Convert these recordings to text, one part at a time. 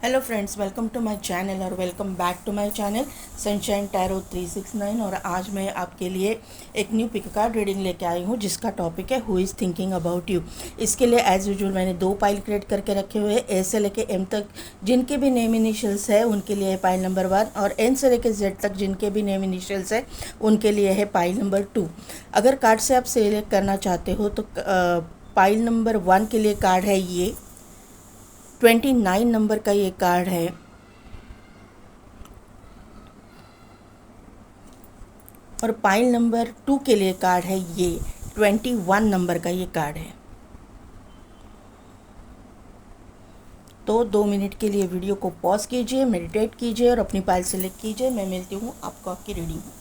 Hello friends, welcome to my channel और welcome back to my channel sunshine tarot 369। और आज मैं आपके लिए एक न्यू पिक कार्ड रीडिंग लेके आई हूँ जिसका टॉपिक है who is thinking about you. इसके लिए एज यूजुअल मैंने 2 पाइल क्रिएट करके रखे हुए हैं। ए से लेके एम तक जिनके भी नेम इनिशियल्स है उनके लिए है पाइल नंबर 1, और एन से लेके जेड तक जिनके भी नेम इनिशियल्स है उनके लिए है पाइल नंबर 2। अगर कार्ड से आप सेलेक्ट करना चाहते हो तो पाइल नंबर 1 के लिए कार्ड है ये 29 नंबर का ये कार्ड है। और पाइल नंबर 2 के लिए कार्ड है ये 21 नंबर का ये कार्ड है। तो 2 मिनट के लिए वीडियो को पॉज कीजिए, मेडिटेट कीजिए और अपनी पाइल सेलेक्ट कीजिए। मैं मिलती हूँ आपको आपकी रीडिंग में।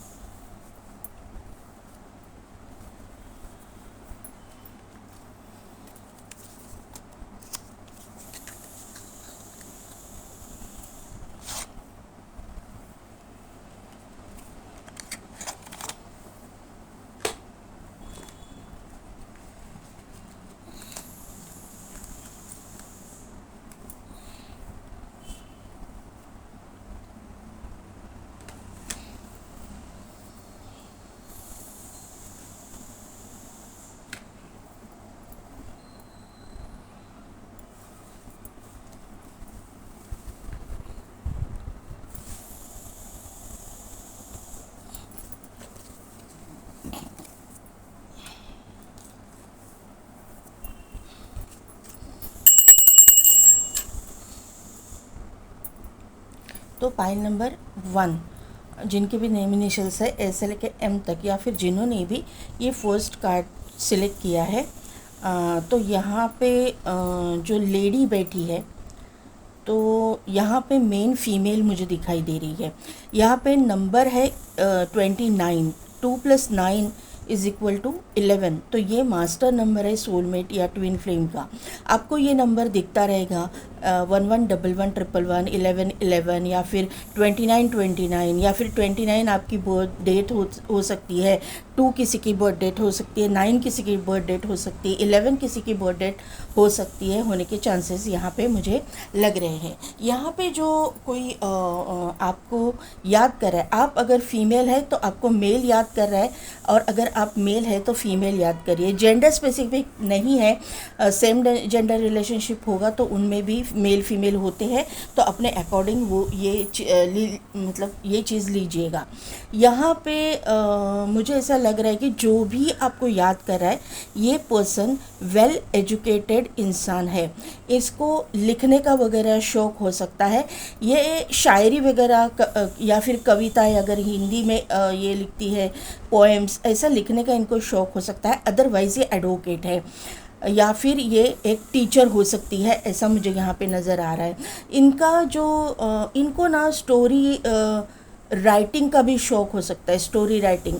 तो पाइल नंबर 1 जिनके भी नेम इनिशियल्स है ए से लेके एम तक, या फिर जिन्होंने भी ये फर्स्ट कार्ड सिलेक्ट किया है, तो यहाँ पे जो लेडी बैठी है तो यहाँ पे मेन फीमेल मुझे दिखाई दे रही है। यहाँ पे नंबर है 29, 2 + 9 = 11। तो ये मास्टर नंबर है सोलमेट या ट्विन फ्लेम का। आपको ये नंबर दिखता रहेगा 11111111 1111, या फिर 2929, या फिर 29 आपकी बर्थ डेट हो सकती है, 2 किसी की बर्थ डेट हो सकती है, 9 किसी की बर्थ डेट हो सकती है, 11 किसी की बर्थ डेट हो सकती है। होने के चांसेस यहाँ पे मुझे लग रहे हैं। यहाँ पे जो कोई आपको याद कर रहा है, आप अगर फीमेल है तो आपको मेल याद कर रहा है, और अगर आप मेल है तो फीमेल याद करिए। जेंडर स्पेसिफिक नहीं है, सेम जेंडर रिलेशनशिप होगा तो उनमें भी मेल फीमेल होते हैं, तो अपने अकॉर्डिंग वो मतलब ये चीज़ लीजिएगा। यहाँ पे मुझे ऐसा लग रहा है कि जो भी आपको याद कर रहा है ये पर्सन वेल एजुकेटेड इंसान है। इसको लिखने का वगैरह शौक़ हो सकता है। ये शायरी वगैरह या फिर कविताएं, अगर हिंदी में ये लिखती है पोएम्स, ऐसा लिखने का इनको शौक़ हो सकता है। अदरवाइज़ ये एडवोकेट है, या फिर ये एक टीचर हो सकती है, ऐसा मुझे यहाँ पे नज़र आ रहा है। इनका जो इनको ना स्टोरी राइटिंग का भी शौक़ हो सकता है। स्टोरी राइटिंग,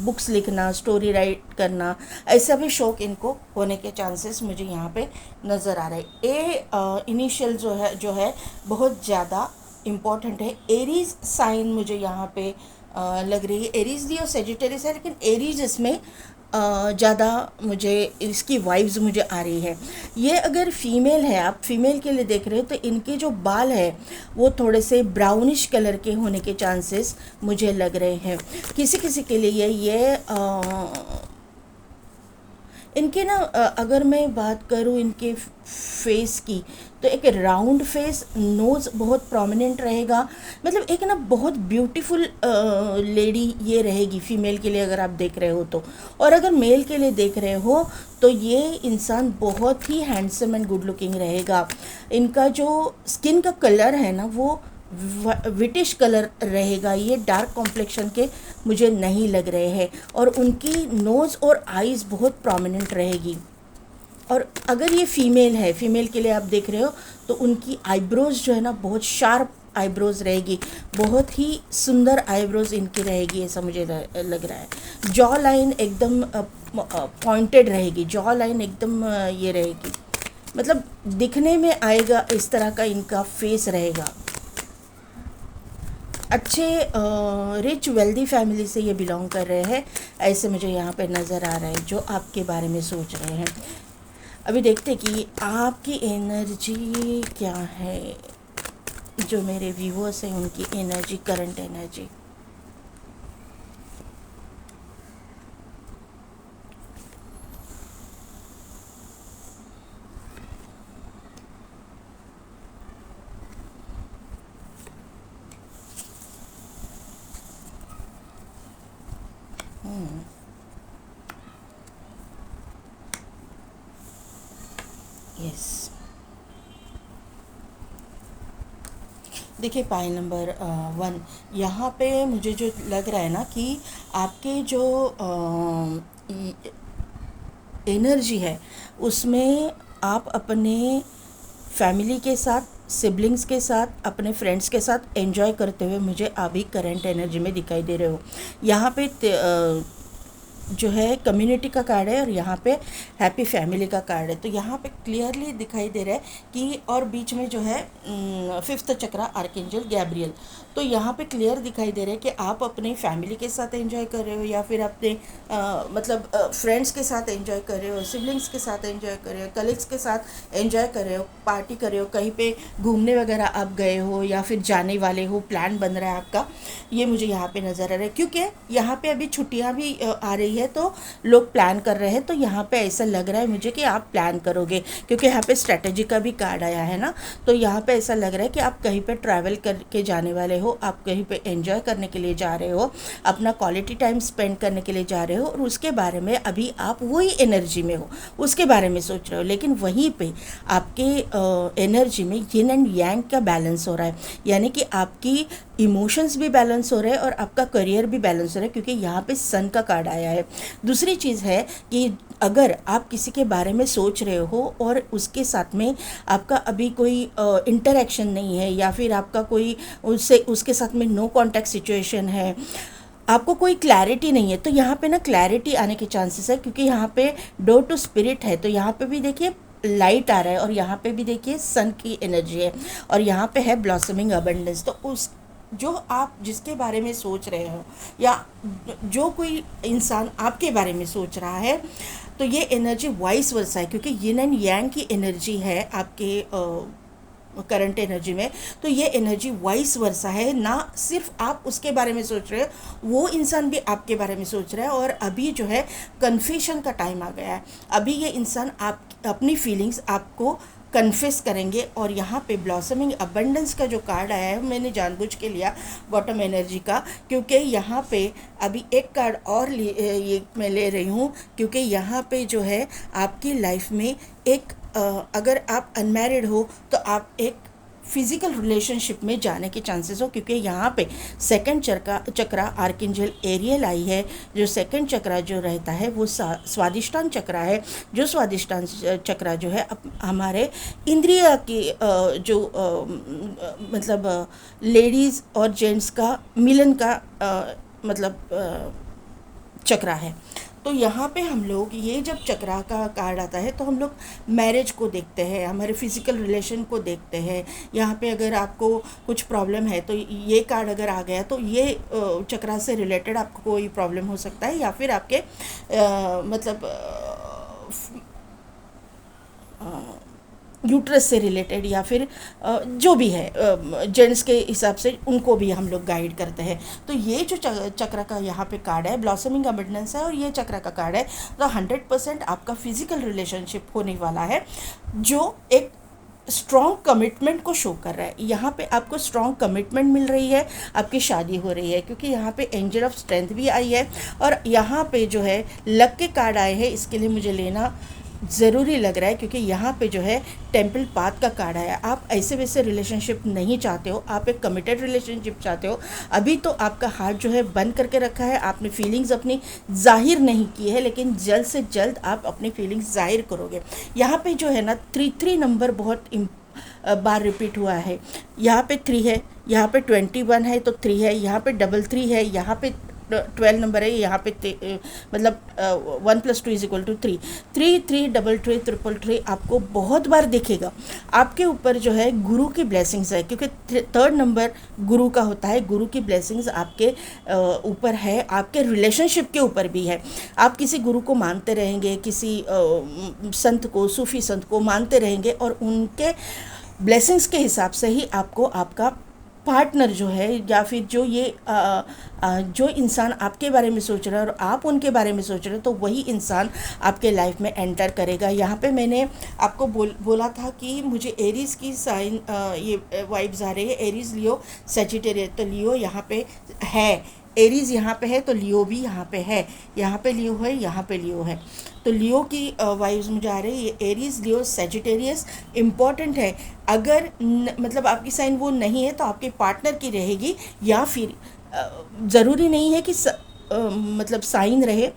बुक्स लिखना, स्टोरी राइट करना, ऐसा भी शौक़ इनको होने के चांसेस मुझे यहाँ पे नज़र आ रहे हैं। ए इनिशियल जो है बहुत ज़्यादा इम्पॉर्टेंट है। एरीज साइन मुझे यहाँ पे लग रही है। एरीज लियो सेजिटेरियस है, लेकिन एरीज इसमें ज़्यादा मुझे इसकी वाइब्स मुझे आ रही है। ये अगर फीमेल है, आप फीमेल के लिए देख रहे हो, तो इनके जो बाल है वो थोड़े से ब्राउनिश कलर के होने के चांसेस मुझे लग रहे हैं। किसी किसी के लिए ये इनके ना अगर मैं बात करूँ इनके फेस की, तो एक राउंड फेस, नोज़ बहुत प्रोमिनेंट रहेगा। मतलब एक ना बहुत ब्यूटीफुल लेडी ये रहेगी फीमेल के लिए अगर आप देख रहे हो तो। और अगर मेल के लिए देख रहे हो तो ये इंसान बहुत ही हैंडसम एंड गुड लुकिंग रहेगा। इनका जो स्किन का कलर है ना वो विटिश कलर रहेगा। ये डार्क कॉम्प्लेक्शन के मुझे नहीं लग रहे हैं। और उनकी नोज़ और आईज़ बहुत प्रोमिनेंट रहेगी। और अगर ये फीमेल है, फीमेल के लिए आप देख रहे हो, तो उनकी आईब्रोज जो है ना बहुत शार्प आईब्रोज रहेगी। बहुत ही सुंदर आईब्रोज इनकी रहेगी, ऐसा मुझे लग रहा है। जॉ लाइन एकदम पॉइंटेड रहेगी, जॉ लाइन एकदम ये रहेगी, मतलब दिखने में आएगा इस तरह का इनका फेस रहेगा। अच्छे रिच वेल्दी फैमिली से ये बिलोंग कर रहे हैं, ऐसे मुझे यहाँ पे नज़र आ रहा है जो आपके बारे में सोच रहे हैं। अभी देखते कि आपकी एनर्जी क्या है। जो मेरे व्यूअर्स हैं उनकी एनर्जी, करंट एनर्जी। यस, देखिए पाइल नंबर 1, यहाँ पे मुझे जो लग रहा है ना कि आपके जो एनर्जी है उसमें आप अपने फैमिली के साथ, सिबलिंग्स के साथ, अपने फ्रेंड्स के साथ एंजॉय करते हुए मुझे अभी करंट एनर्जी में दिखाई दे रहे हो। यहाँ पे जो है कम्युनिटी का कार्ड है और यहाँ पे हैप्पी फैमिली का कार्ड है। तो यहाँ पे क्लियरली दिखाई दे रहा है कि, और बीच में जो है 5th चक्रा आर्कएंजल गैब्रियल। तो यहाँ पे क्लियर दिखाई दे रहा है कि आप अपने फैमिली के साथ एंजॉय कर रहे हो या फिर अपने मतलब फ्रेंड्स के साथ एंजॉय कर रहे हो, सिबलिंग्स के साथ एंजॉय कर रहे हो, कलीग्स के साथ एंजॉय कर रहे हो, पार्टी कर रहे हो, कहीं पे घूमने वगैरह आप गए हो या फिर जाने वाले हो, प्लान बन रहा है आपका। ये मुझे यहाँ पे नज़र आ रहा है क्योंकि यहाँ पे अभी छुट्टियाँ भी आ रही है तो लोग प्लान कर रहे हैं। तो यहाँ पे ऐसा लग रहा है मुझे कि आप प्लान करोगे क्योंकि यहाँ पे स्ट्रेटेजी का भी कार्ड आया है ना। तो यहाँ पे ऐसा लग रहा है कि आप कहीं पे ट्रैवल करके जाने वाले हो, आप कहीं पे एंजॉय करने के लिए जा रहे हो, अपना क्वालिटी टाइम स्पेंड करने के लिए जा रहे हो और उसके बारे में अभी आप वही एनर्जी में हो, उसके बारे में सोच रहे हो। लेकिन वहीं पे आपके एनर्जी में यिन एंड यांग का बैलेंस हो रहा है, यानी कि आपकी इमोशंस भी बैलेंस हो रहे हैं और आपका करियर भी बैलेंस हो रहा है क्योंकि यहाँ पे सन का कार्ड आया है। दूसरी चीज़ है कि अगर आप किसी के बारे में सोच रहे हो और उसके साथ में आपका अभी कोई इंटरेक्शन नहीं है या फिर आपका कोई उसके साथ में नो कॉन्टैक्ट सिचुएशन है, आपको कोई क्लैरिटी नहीं है, तो यहाँ पे ना क्लैरिटी आने के चांसेस है क्योंकि यहाँ पे डोर टू स्पिरिट है। तो यहाँ पे भी देखिए लाइट आ रहा है और यहाँ पे भी देखिए सन की एनर्जी है और यहाँ पे है ब्लॉसमिंग अबंडेंस। तो उस जो आप जिसके बारे में सोच रहे हो या जो कोई इंसान आपके बारे में सोच रहा है, तो ये एनर्जी वाइस वर्सा है क्योंकि यिन एंड यांग की एनर्जी है आपके करंट एनर्जी में। तो ये एनर्जी वाइस वर्सा है, ना सिर्फ आप उसके बारे में सोच रहे हो, वो इंसान भी आपके बारे में सोच रहा है। और अभी जो है कन्फेशन का टाइम आ गया है, अभी ये इंसान आप अपनी फीलिंग्स आपको कन्फेस करेंगे। और यहाँ पे ब्लॉसमिंग अबंडेंस का जो कार्ड आया है मैंने जानबूझ के लिया बॉटम एनर्जी का क्योंकि यहाँ पे अभी एक कार्ड और ये मैं ले रही हूँ क्योंकि यहाँ पे जो है आपकी लाइफ में एक अगर आप अनमैरिड हो तो आप एक फिज़िकल रिलेशनशिप में जाने के चांसेस हो क्योंकि यहाँ पे सेकंड चक्रा आर्कएंजल एरियल आई है। जो सेकंड चक्रा जो रहता है वो स्वादिष्टान चक्रा है। जो स्वादिष्टान चक्रा जो है हमारे इंद्रिय की जो मतलब लेडीज़ और जेंट्स का मिलन का मतलब चक्रा है। तो यहाँ पे हम लोग ये जब चक्रा का कार्ड आता है तो हम लोग मैरिज को देखते हैं, हमारे फिज़िकल रिलेशन को देखते हैं। यहाँ पे अगर आपको कुछ प्रॉब्लम है तो ये कार्ड अगर आ गया तो ये चक्रा से रिलेटेड आपको कोई प्रॉब्लम हो सकता है या फिर आपके मतलब यूट्रस से रिलेटेड या फिर जो भी है जेंट्स के हिसाब से उनको भी हम लोग गाइड करते हैं। तो ये जो चक्र का यहाँ पे कार्ड है ब्लॉसमिंग अबंडेंस है और ये चक्र का कार्ड है। तो 100% आपका फिजिकल रिलेशनशिप होने वाला है जो एक स्ट्रॉन्ग कमिटमेंट को शो कर रहा है। यहाँ पे आपको स्ट्रॉन्ग कमिटमेंट मिल रही है, आपकी शादी हो रही है क्योंकि यहाँ पे एंजल ऑफ स्ट्रेंथ भी आई है और यहाँ पे जो है लक के कार्ड आए हैं। इसके लिए मुझे लेना ज़रूरी लग रहा है क्योंकि यहाँ पे जो है टेम्पल पाथ का कार्ड आया। आप ऐसे वैसे रिलेशनशिप नहीं चाहते हो, आप एक कमिटेड रिलेशनशिप चाहते हो। अभी तो आपका हार्ट जो है बंद करके रखा है, आपने फीलिंग्स अपनी जाहिर नहीं की है, लेकिन जल्द से जल्द आप अपनी फीलिंग्स जाहिर करोगे। यहाँ पे जो है ना 3 नंबर बहुत बार रिपीट हुआ है। यहाँ पे 3 है, यहाँ पे 21 है तो 3 है, यहाँ पे 3 है, यहाँ पे 12 नंबर है, यहाँ पे मतलब 1 + 2 = 3, 3 3 3 3 3 3 आपको बहुत बार दिखेगा। आपके ऊपर जो है गुरु की ब्लेसिंग्स है क्योंकि 3rd नंबर गुरु का होता है। गुरु की ब्लेसिंग्स आपके ऊपर है, आपके रिलेशनशिप के ऊपर भी है। आप किसी गुरु को मानते रहेंगे, किसी संत को, सूफी संत को मानते रहेंगे और उनके ब्लेसिंग्स के हिसाब से ही आपको आपका पार्टनर जो है या फिर जो ये जो इंसान आपके बारे में सोच रहा है और आप उनके बारे में सोच रहे हो, तो वही इंसान आपके लाइफ में एंटर करेगा। यहाँ पे मैंने आपको बोला था कि मुझे एरीज़ की साइन ये वाइब्स आ रही है, एरीज़, लियो, सेजिटेरियस। तो लियो यहाँ पे है, एरीज़ यहाँ पे है, तो लियो भी यहाँ पे है, यहाँ पे लियो है, यहाँ पे लियो है। तो लियो की वाइब्स मुझे आ रही है, ये एरीज़, लियो, सेजिटेरियस इम्पॉर्टेंट है। अगर मतलब आपकी साइन वो नहीं है तो आपके पार्टनर की रहेगी, या फिर ज़रूरी नहीं है कि मतलब साइन रहे।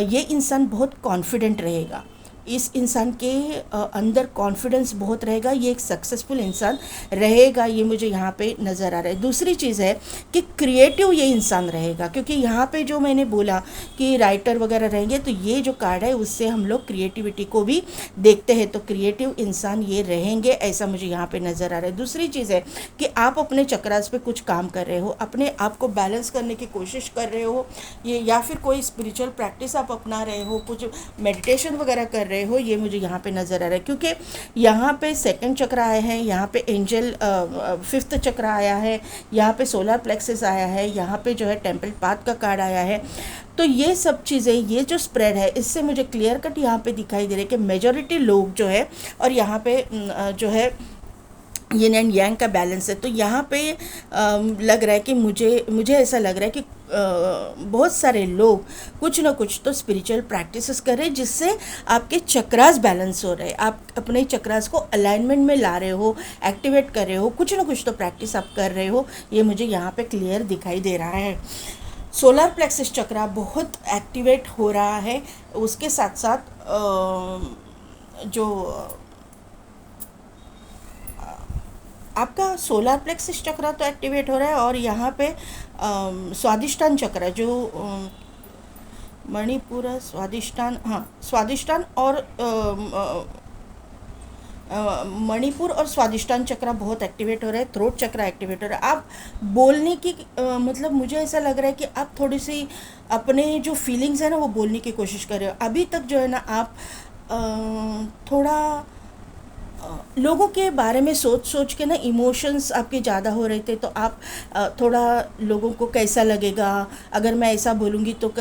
ये इंसान बहुत कॉन्फिडेंट रहेगा, इस इंसान के अंदर कॉन्फिडेंस बहुत रहेगा, ये एक सक्सेसफुल इंसान रहेगा, ये मुझे यहाँ पे नज़र आ रहा है। दूसरी चीज़ है कि क्रिएटिव ये इंसान रहेगा, क्योंकि यहाँ पे जो मैंने बोला कि राइटर वगैरह रहेंगे, तो ये जो कार्ड है उससे हम लोग क्रिएटिविटी को भी देखते हैं, तो क्रिएटिव इंसान ये रहेंगे, ऐसा मुझे यहाँ पे नज़र आ रहा है। दूसरी चीज़ है कि आप अपने चक्रास पे कुछ काम कर रहे हो, अपने आप को बैलेंस करने की कोशिश कर रहे हो, ये या फिर कोई स्पिरिचुअल प्रैक्टिस आप अपना रहे हो, कुछ मेडिटेशन वगैरह कर रहे हो, ये मुझे यहाँ पे नज़र आ रहा है। क्योंकि यहाँ पे सेकंड चक्र आए हैं, यहाँ पे एंजल फिफ्थ चक्र आया है, यहाँ पे सोलर प्लेक्सस आया है, यहाँ पे जो है टेम्पल पाथ का कार्ड आया है। तो ये सब चीज़ें, ये जो स्प्रेड है, इससे मुझे क्लियर कट यहाँ पे दिखाई दे रहा है कि मेजॉरिटी लोग जो है, और यहाँ पे जो है यिन एंड यांग का बैलेंस है। तो यहाँ पे लग रहा है कि मुझे ऐसा लग रहा है कि बहुत सारे लोग कुछ ना कुछ तो स्पिरिचुअल प्रैक्टिसेस कर रहे हैं, जिससे आपके चक्रास बैलेंस हो रहे हैं, आप अपने चक्रास को अलाइनमेंट में ला रहे हो, एक्टिवेट कर रहे हो, कुछ ना कुछ तो प्रैक्टिस आप कर रहे हो, ये मुझे यहाँ पे क्लियर दिखाई दे रहा है। सोलर प्लेक्सस चक्रा बहुत एक्टिवेट हो रहा है, उसके साथ साथ जो आपका सोलर प्लेक्सस चक्र तो एक्टिवेट हो रहा है, और यहाँ पे स्वादिष्टान चक्र जो मणिपुर, स्वादिष्टान, हाँ स्वादिष्टान और मणिपुर और स्वादिष्टान चक्र बहुत एक्टिवेट हो रहा है, थ्रोट चक्र एक्टिवेट हो रहा है। आप बोलने की मतलब मुझे ऐसा लग रहा है कि आप थोड़ी सी अपने जो फीलिंग्स है ना वो बोलने की कोशिश कर रहे हो। अभी तक जो है ना आप थोड़ा लोगों के बारे में सोच के ना इमोशंस आपके ज़्यादा हो रहे थे, तो आप थोड़ा लोगों को कैसा लगेगा अगर मैं ऐसा बोलूँगी तो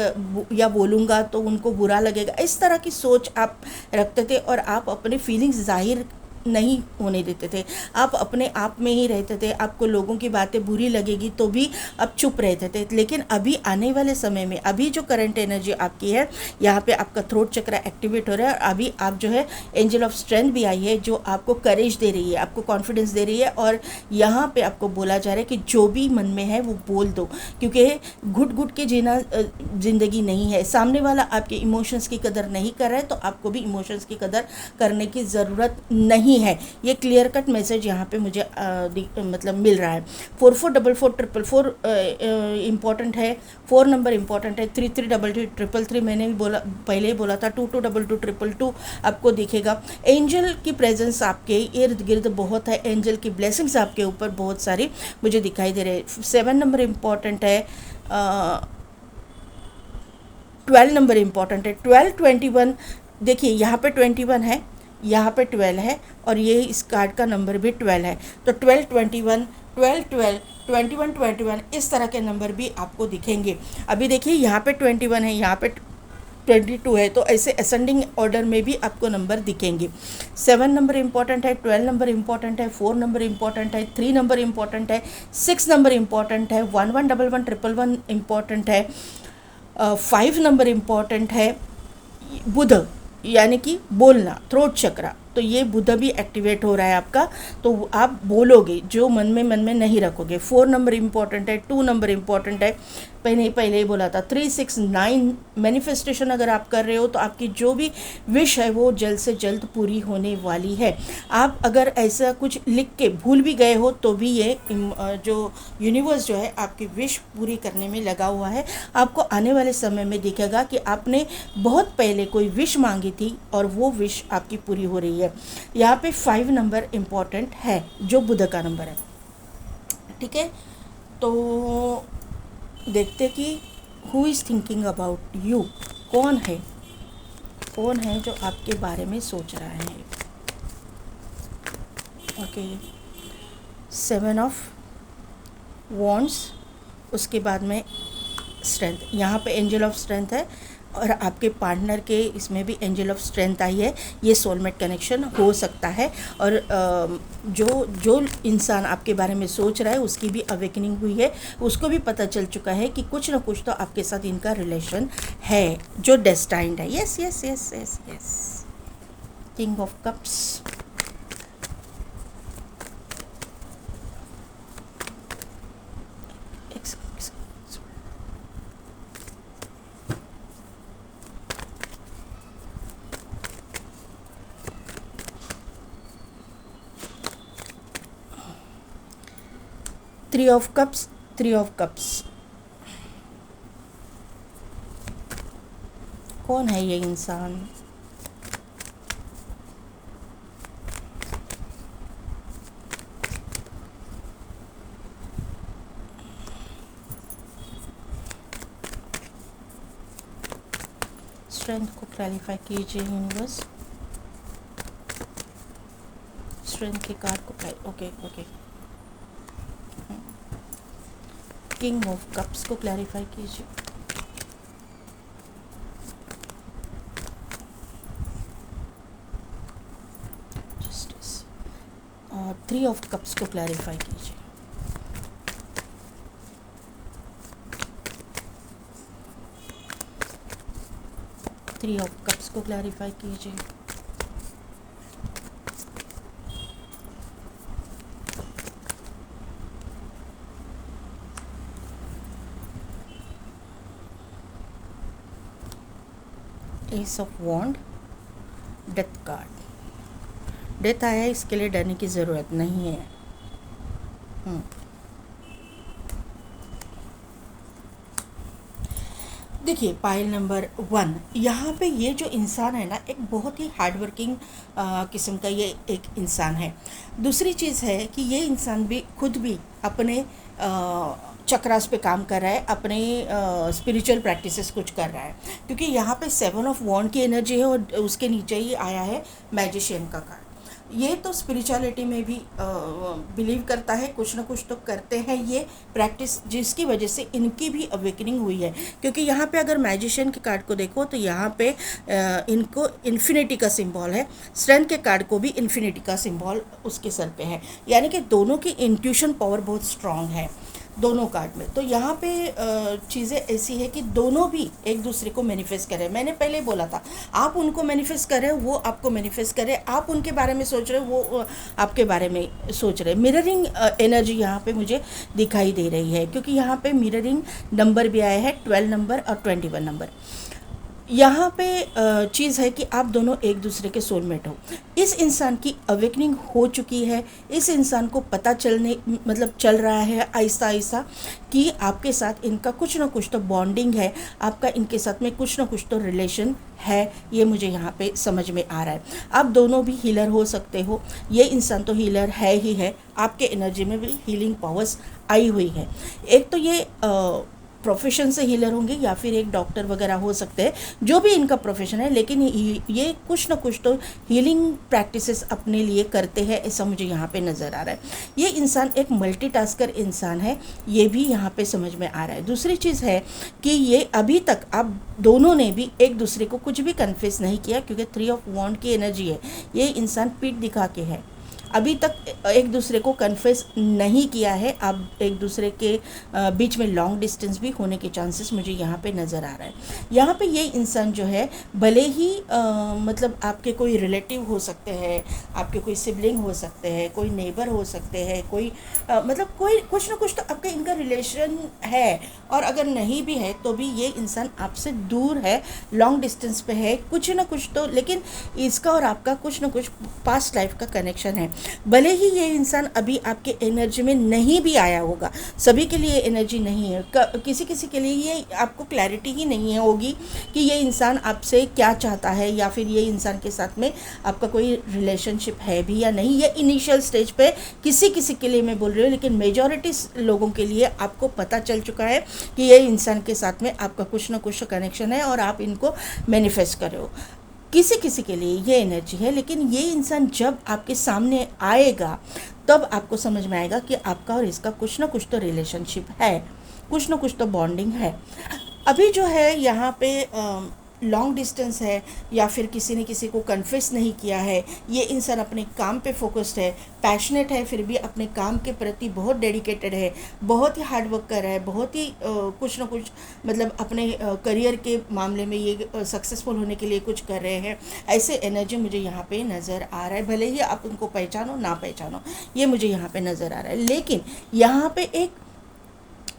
या बोलूँगा तो उनको बुरा लगेगा, इस तरह की सोच आप रखते थे, और आप अपने फीलिंग्स जाहिर नहीं होने देते थे, आप अपने आप में ही रहते थे। आपको लोगों की बातें बुरी लगेगी तो भी आप चुप रहते थे। लेकिन अभी आने वाले समय में, अभी जो करंट एनर्जी आपकी है, यहाँ पे आपका थ्रोट चक्र एक्टिवेट हो रहा है, और अभी आप जो है एंजल ऑफ स्ट्रेंथ भी आई है, जो आपको करेज दे रही है, आपको कॉन्फिडेंस दे रही है, और यहाँ पे आपको बोला जा रहा है कि जो भी मन में है वो बोल दो, क्योंकि घुट घुट के जीना ज़िंदगी नहीं है। सामने वाला आपके इमोशंस की कदर नहीं कर रहा है, तो आपको भी इमोशंस की कदर करने की ज़रूरत नहीं है। ये क्लियर कट मैसेज यहाँ पे मुझे मतलब मिल रहा है। 444444 इम्पॉर्टेंट है, 4 नंबर इम्पॉर्टेंट है, 333333 मैंने भी बोला, पहले ही बोला था, 222222 आपको दिखेगा। एंजल की प्रेजेंस आपके इर्द गिर्द बहुत है, एंजल की ब्लेसिंग्स आपके ऊपर बहुत सारी मुझे दिखाई दे रहे हैं। 7 नंबर इम्पॉर्टेंट है, 12 नंबर इम्पॉर्टेंट है, 12 21, देखिए यहाँ पे 21 है, यहाँ पे 12 है, और ये इस कार्ड का नंबर भी 12 है। तो 12 21 12 12 21 21 इस तरह के नंबर भी आपको दिखेंगे। अभी देखिए यहाँ पे 21 है, यहाँ पे 22 है, तो ऐसे असेंडिंग ऑर्डर में भी आपको नंबर दिखेंगे। 7 नंबर इम्पॉर्टेंट है, 12 नंबर इम्पॉर्टेंट है, 4 नंबर इम्पॉर्टेंट है, 3 नंबर इम्पॉर्टेंट है, 6 नंबर इम्पॉर्टेंट है, 111111 इम्पॉर्टेंट है, 5 नंबर इम्पॉर्टेंट है, बुध यानी कि बोलना, थ्रोट चक्रा, तो ये बुध भी एक्टिवेट हो रहा है आपका, तो आप बोलोगे जो मन में नहीं रखोगे। 4 नंबर इम्पॉर्टेंट है, 2 नंबर इम्पॉर्टेंट है, पहले ही बोला था। 3 6 9 मैनिफेस्टेशन अगर आप कर रहे हो तो आपकी जो भी विश है वो जल्द से जल्द पूरी होने वाली है। आप अगर ऐसा कुछ लिख के भूल भी गए हो तो भी ये जो यूनिवर्स जो है आपकी विश पूरी करने में लगा हुआ है। आपको आने वाले समय में दिखेगा कि आपने बहुत पहले कोई विश मांगी थी और वो विश आपकी पूरी हो रही है। यहाँ पे 5 नंबर इम्पॉर्टेंट है जो बुध का नंबर है, ठीक है। तो देखते कि who is thinking about you, कौन है जो आपके बारे में सोच रहा है। ओके, 7 ऑफ वॉन्ड्स, उसके बाद में स्ट्रेंथ, यहाँ पे एंजल ऑफ स्ट्रेंथ है और आपके पार्टनर के इसमें भी एंजल ऑफ स्ट्रेंथ आई है। ये सोलमेट कनेक्शन हो सकता है। और जो जो इंसान आपके बारे में सोच रहा है उसकी भी अवेकनिंग हुई है, उसको भी पता चल चुका है कि कुछ ना कुछ तो आपके साथ इनका रिलेशन है जो डेस्टाइंड है। Yes yes yes yes yes. King of cups, 3 of cups, 3 of cups, कौन है ये इंसान? स्ट्रेंथ को क्लैरिफाई कीजिए यूनिवर्स, स्ट्रेंथ के कार्ड को okay okay. King of cups को क्लैरिफाई कीजिए, जस्टिस, और 3 ऑफ कप्स को क्लैरिफाई कीजिए। थ्री ऑफ कप्स को क्लैरिफाई कीजिए। Ace of wand, death card, death आया है, इसके लिए डरने की ज़रूरत नहीं है। देखिए पाइल नंबर 1, यहाँ पे ये जो इंसान है ना, एक बहुत ही हार्डवर्किंग किस्म का ये एक इंसान है। दूसरी चीज़ है कि ये इंसान भी खुद भी अपने चक्रास पे काम कर रहा है, अपने स्पिरिचुअल प्रैक्टिसेस कुछ कर रहा है, क्योंकि यहाँ पे 7 ऑफ वॉन्ड की एनर्जी है और उसके नीचे ही आया है मैजिशियन का कार्ड। ये तो स्पिरिचुअलिटी में भी बिलीव करता है, कुछ ना कुछ तो करते हैं ये प्रैक्टिस, जिसकी वजह से इनकी भी अवेकनिंग हुई है। क्योंकि यहाँ पे अगर मैजिशियन के कार्ड को देखो तो यहाँ पे इनको इन्फिनिटी का सिंबल है, स्ट्रेंथ के कार्ड को भी इन्फिनिटी का सिंबल उसके सर पे है, यानी कि दोनों की इंट्यूशन पावर बहुत स्ट्रांग है दोनों कार्ड में। तो यहाँ पे चीज़ें ऐसी है कि दोनों भी एक दूसरे को मैनिफेस्ट करें। मैंने पहले बोला था, आप उनको मैनिफेस्ट करें, वो आपको मैनिफेस्ट करें, आप उनके बारे में सोच रहे हो, वो आपके बारे में सोच रहे। मिररिंग एनर्जी यहाँ पे मुझे दिखाई दे रही है, क्योंकि यहाँ पे मिररिंग नंबर भी आया है, 12 नंबर और 21 नंबर। यहाँ पे चीज़ है कि आप दोनों एक दूसरे के सोलमेट हो। इस इंसान की अवेकनिंग हो चुकी है, इस इंसान को पता चल रहा है आहिस्ता आहिस्ता कि आपके साथ इनका कुछ ना कुछ तो बॉन्डिंग है, आपका इनके साथ में कुछ ना कुछ तो रिलेशन है। ये मुझे यहाँ पे समझ में आ रहा है। आप दोनों भी हीलर हो सकते हो, ये इंसान तो हीलर है ही है, आपके एनर्जी में भी हीलिंग पावर्स आई हुई है। एक तो ये प्रोफेशन से हीलर होंगे या फिर एक डॉक्टर वगैरह हो सकते हैं, जो भी इनका प्रोफेशन है, लेकिन ये कुछ ना कुछ तो हीलिंग प्रैक्टिसेस अपने लिए करते हैं, ऐसा मुझे यहाँ पे नज़र आ रहा है। ये इंसान एक मल्टीटास्कर इंसान है, ये भी यहाँ पे समझ में आ रहा है। दूसरी चीज़ है कि ये अभी तक आप दोनों ने भी एक दूसरे को कुछ भी कन्फेस नहीं किया, क्योंकि 3 ऑफ वॉन्ड की एनर्जी है। ये इंसान पीठ दिखा के है, अभी तक एक दूसरे को कन्फेस नहीं किया है। अब एक दूसरे के बीच में लॉन्ग डिस्टेंस भी होने के चांसेस मुझे यहाँ पे नज़र आ रहा है। यहाँ पे ये इंसान जो है, भले ही मतलब आपके कोई रिलेटिव हो सकते हैं, आपके कोई सिबलिंग हो सकते हैं, कोई नेबर हो सकते हैं, कोई मतलब कोई कुछ ना कुछ तो आपका इनका रिलेशन है, और अगर नहीं भी है तो भी ये इंसान आपसे दूर है, लॉन्ग डिस्टेंस पे है, कुछ ना कुछ तो, लेकिन इसका और आपका कुछ ना कुछ पास्ट लाइफ का कनेक्शन है। भले ही ये इंसान अभी आपके एनर्जी में नहीं भी आया होगा, सभी के लिए एनर्जी नहीं है, किसी किसी के लिए ये आपको क्लैरिटी ही नहीं है होगी कि ये इंसान आपसे क्या चाहता है, या फिर ये इंसान के साथ में आपका कोई रिलेशनशिप है भी या नहीं। ये इनिशियल स्टेज पे किसी किसी के लिए मैं बोल रही हूँ, लेकिन मेजॉरिटी लोगों के लिए आपको पता चल चुका है कि ये इंसान के साथ में आपका कुछ ना कुछ कनेक्शन है और आप इनको मैनिफेस्ट कर रहे हो। किसी किसी के लिए ये एनर्जी है, लेकिन ये इंसान जब आपके सामने आएगा तब आपको समझ में आएगा कि आपका और इसका कुछ ना कुछ तो रिलेशनशिप है, कुछ ना कुछ तो बॉन्डिंग है। अभी जो है यहाँ पे लॉन्ग डिस्टेंस है, या फिर किसी ने किसी को कन्फेस नहीं किया है, ये इंसान अपने काम पे फोकस्ड है, पैशनेट है, फिर भी अपने काम के प्रति बहुत डेडिकेटेड है, बहुत ही हार्ड वर्क कर रहा है, बहुत ही कुछ ना कुछ मतलब अपने करियर के मामले में ये सक्सेसफुल होने के लिए कुछ कर रहे हैं। ऐसे एनर्जी मुझे यहाँ पे नज़र आ रहा है, भले ही आप उनको पहचानो ना पहचानो, ये मुझे यहाँ पे नज़र आ रहा है। लेकिन यहाँ पे एक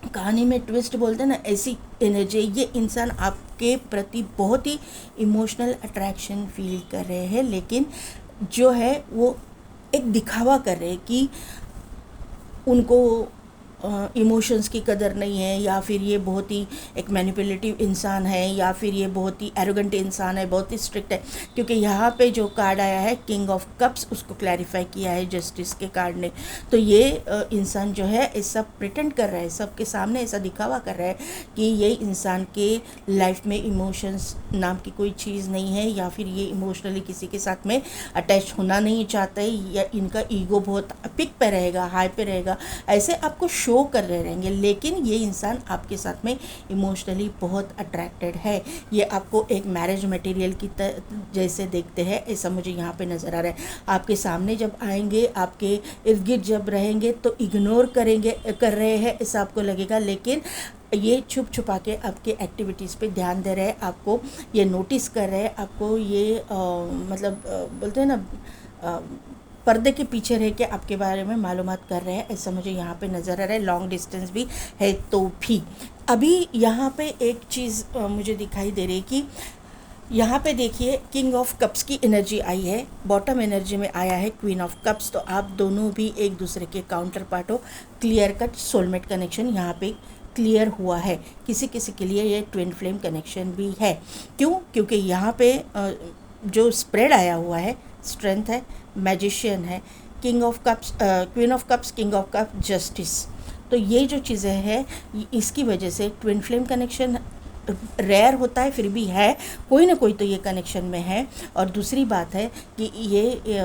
कहानी में ट्विस्ट बोलते हैं ना, ऐसी एनर्जी, ये इंसान आपके प्रति बहुत ही इमोशनल अट्रैक्शन फील कर रहे हैं, लेकिन जो है वो एक दिखावा कर रहे हैं कि उनको इमोशंस की कदर नहीं है, या फिर ये बहुत ही एक मैनिपुलेटिव इंसान है, या फिर ये बहुत ही एरोगेंट इंसान है, बहुत ही स्ट्रिक्ट है। क्योंकि यहाँ पे जो कार्ड आया है किंग ऑफ कप्स, उसको क्लैरिफाई किया है जस्टिस के कार्ड ने। तो ये इंसान जो है ऐसा प्रिटेंड कर रहा है, सबके सामने ऐसा दिखावा कर रहा है कि ये इंसान के लाइफ में इमोशंस नाम की कोई चीज़ नहीं है, या फिर ये इमोशनली किसी के साथ में अटैच होना नहीं चाहता है, या इनका ईगो बहुत पिक पे रहेगा, हाई पे रहेगा, ऐसे आपको शो कर रहे रहेंगे। लेकिन ये इंसान आपके साथ में इमोशनली बहुत अट्रैक्टेड है, ये आपको एक मैरिज मटेरियल की जैसे देखते हैं, ऐसा मुझे यहाँ पे नज़र आ रहा है। आपके सामने जब आएंगे, आपके इर्द गिर्द जब रहेंगे तो इग्नोर कर रहे हैं ऐसा आपको लगेगा, लेकिन ये छुप छुपा के आपके एक्टिविटीज़ पे ध्यान दे रहे हैं, आपको ये नोटिस कर रहे हैं, आपको ये मतलब बोलते हैं ना पर्दे के पीछे रह के आपके बारे में मालूमात कर रहे हैं, ऐसा मुझे यहाँ पे नज़र आ रहा है। लॉन्ग डिस्टेंस भी है तो भी। अभी यहाँ पे एक चीज़ मुझे दिखाई दे रही है कि यहाँ पे देखिए किंग ऑफ कप्स की एनर्जी आई है, बॉटम एनर्जी में आया है क्वीन ऑफ कप्स। तो आप दोनों भी एक दूसरे के काउंटर पार्ट हो, क्लियर कट सोलमेट कनेक्शन यहाँ पे क्लियर हुआ है। किसी किसी के लिए ये ट्विन फ्लेम कनेक्शन भी है। क्यों? क्योंकि यहाँ पे जो स्प्रेड आया हुआ है, स्ट्रेंथ है, मैजिशियन है, king of cups, queen of cups, king of cup, justice. तो ये जो चीज़ें हैं इसकी वजह से ट्विन फ्लेम कनेक्शन रेयर होता है, फिर भी है, कोई ना कोई तो ये कनेक्शन में है। और दूसरी बात है कि ये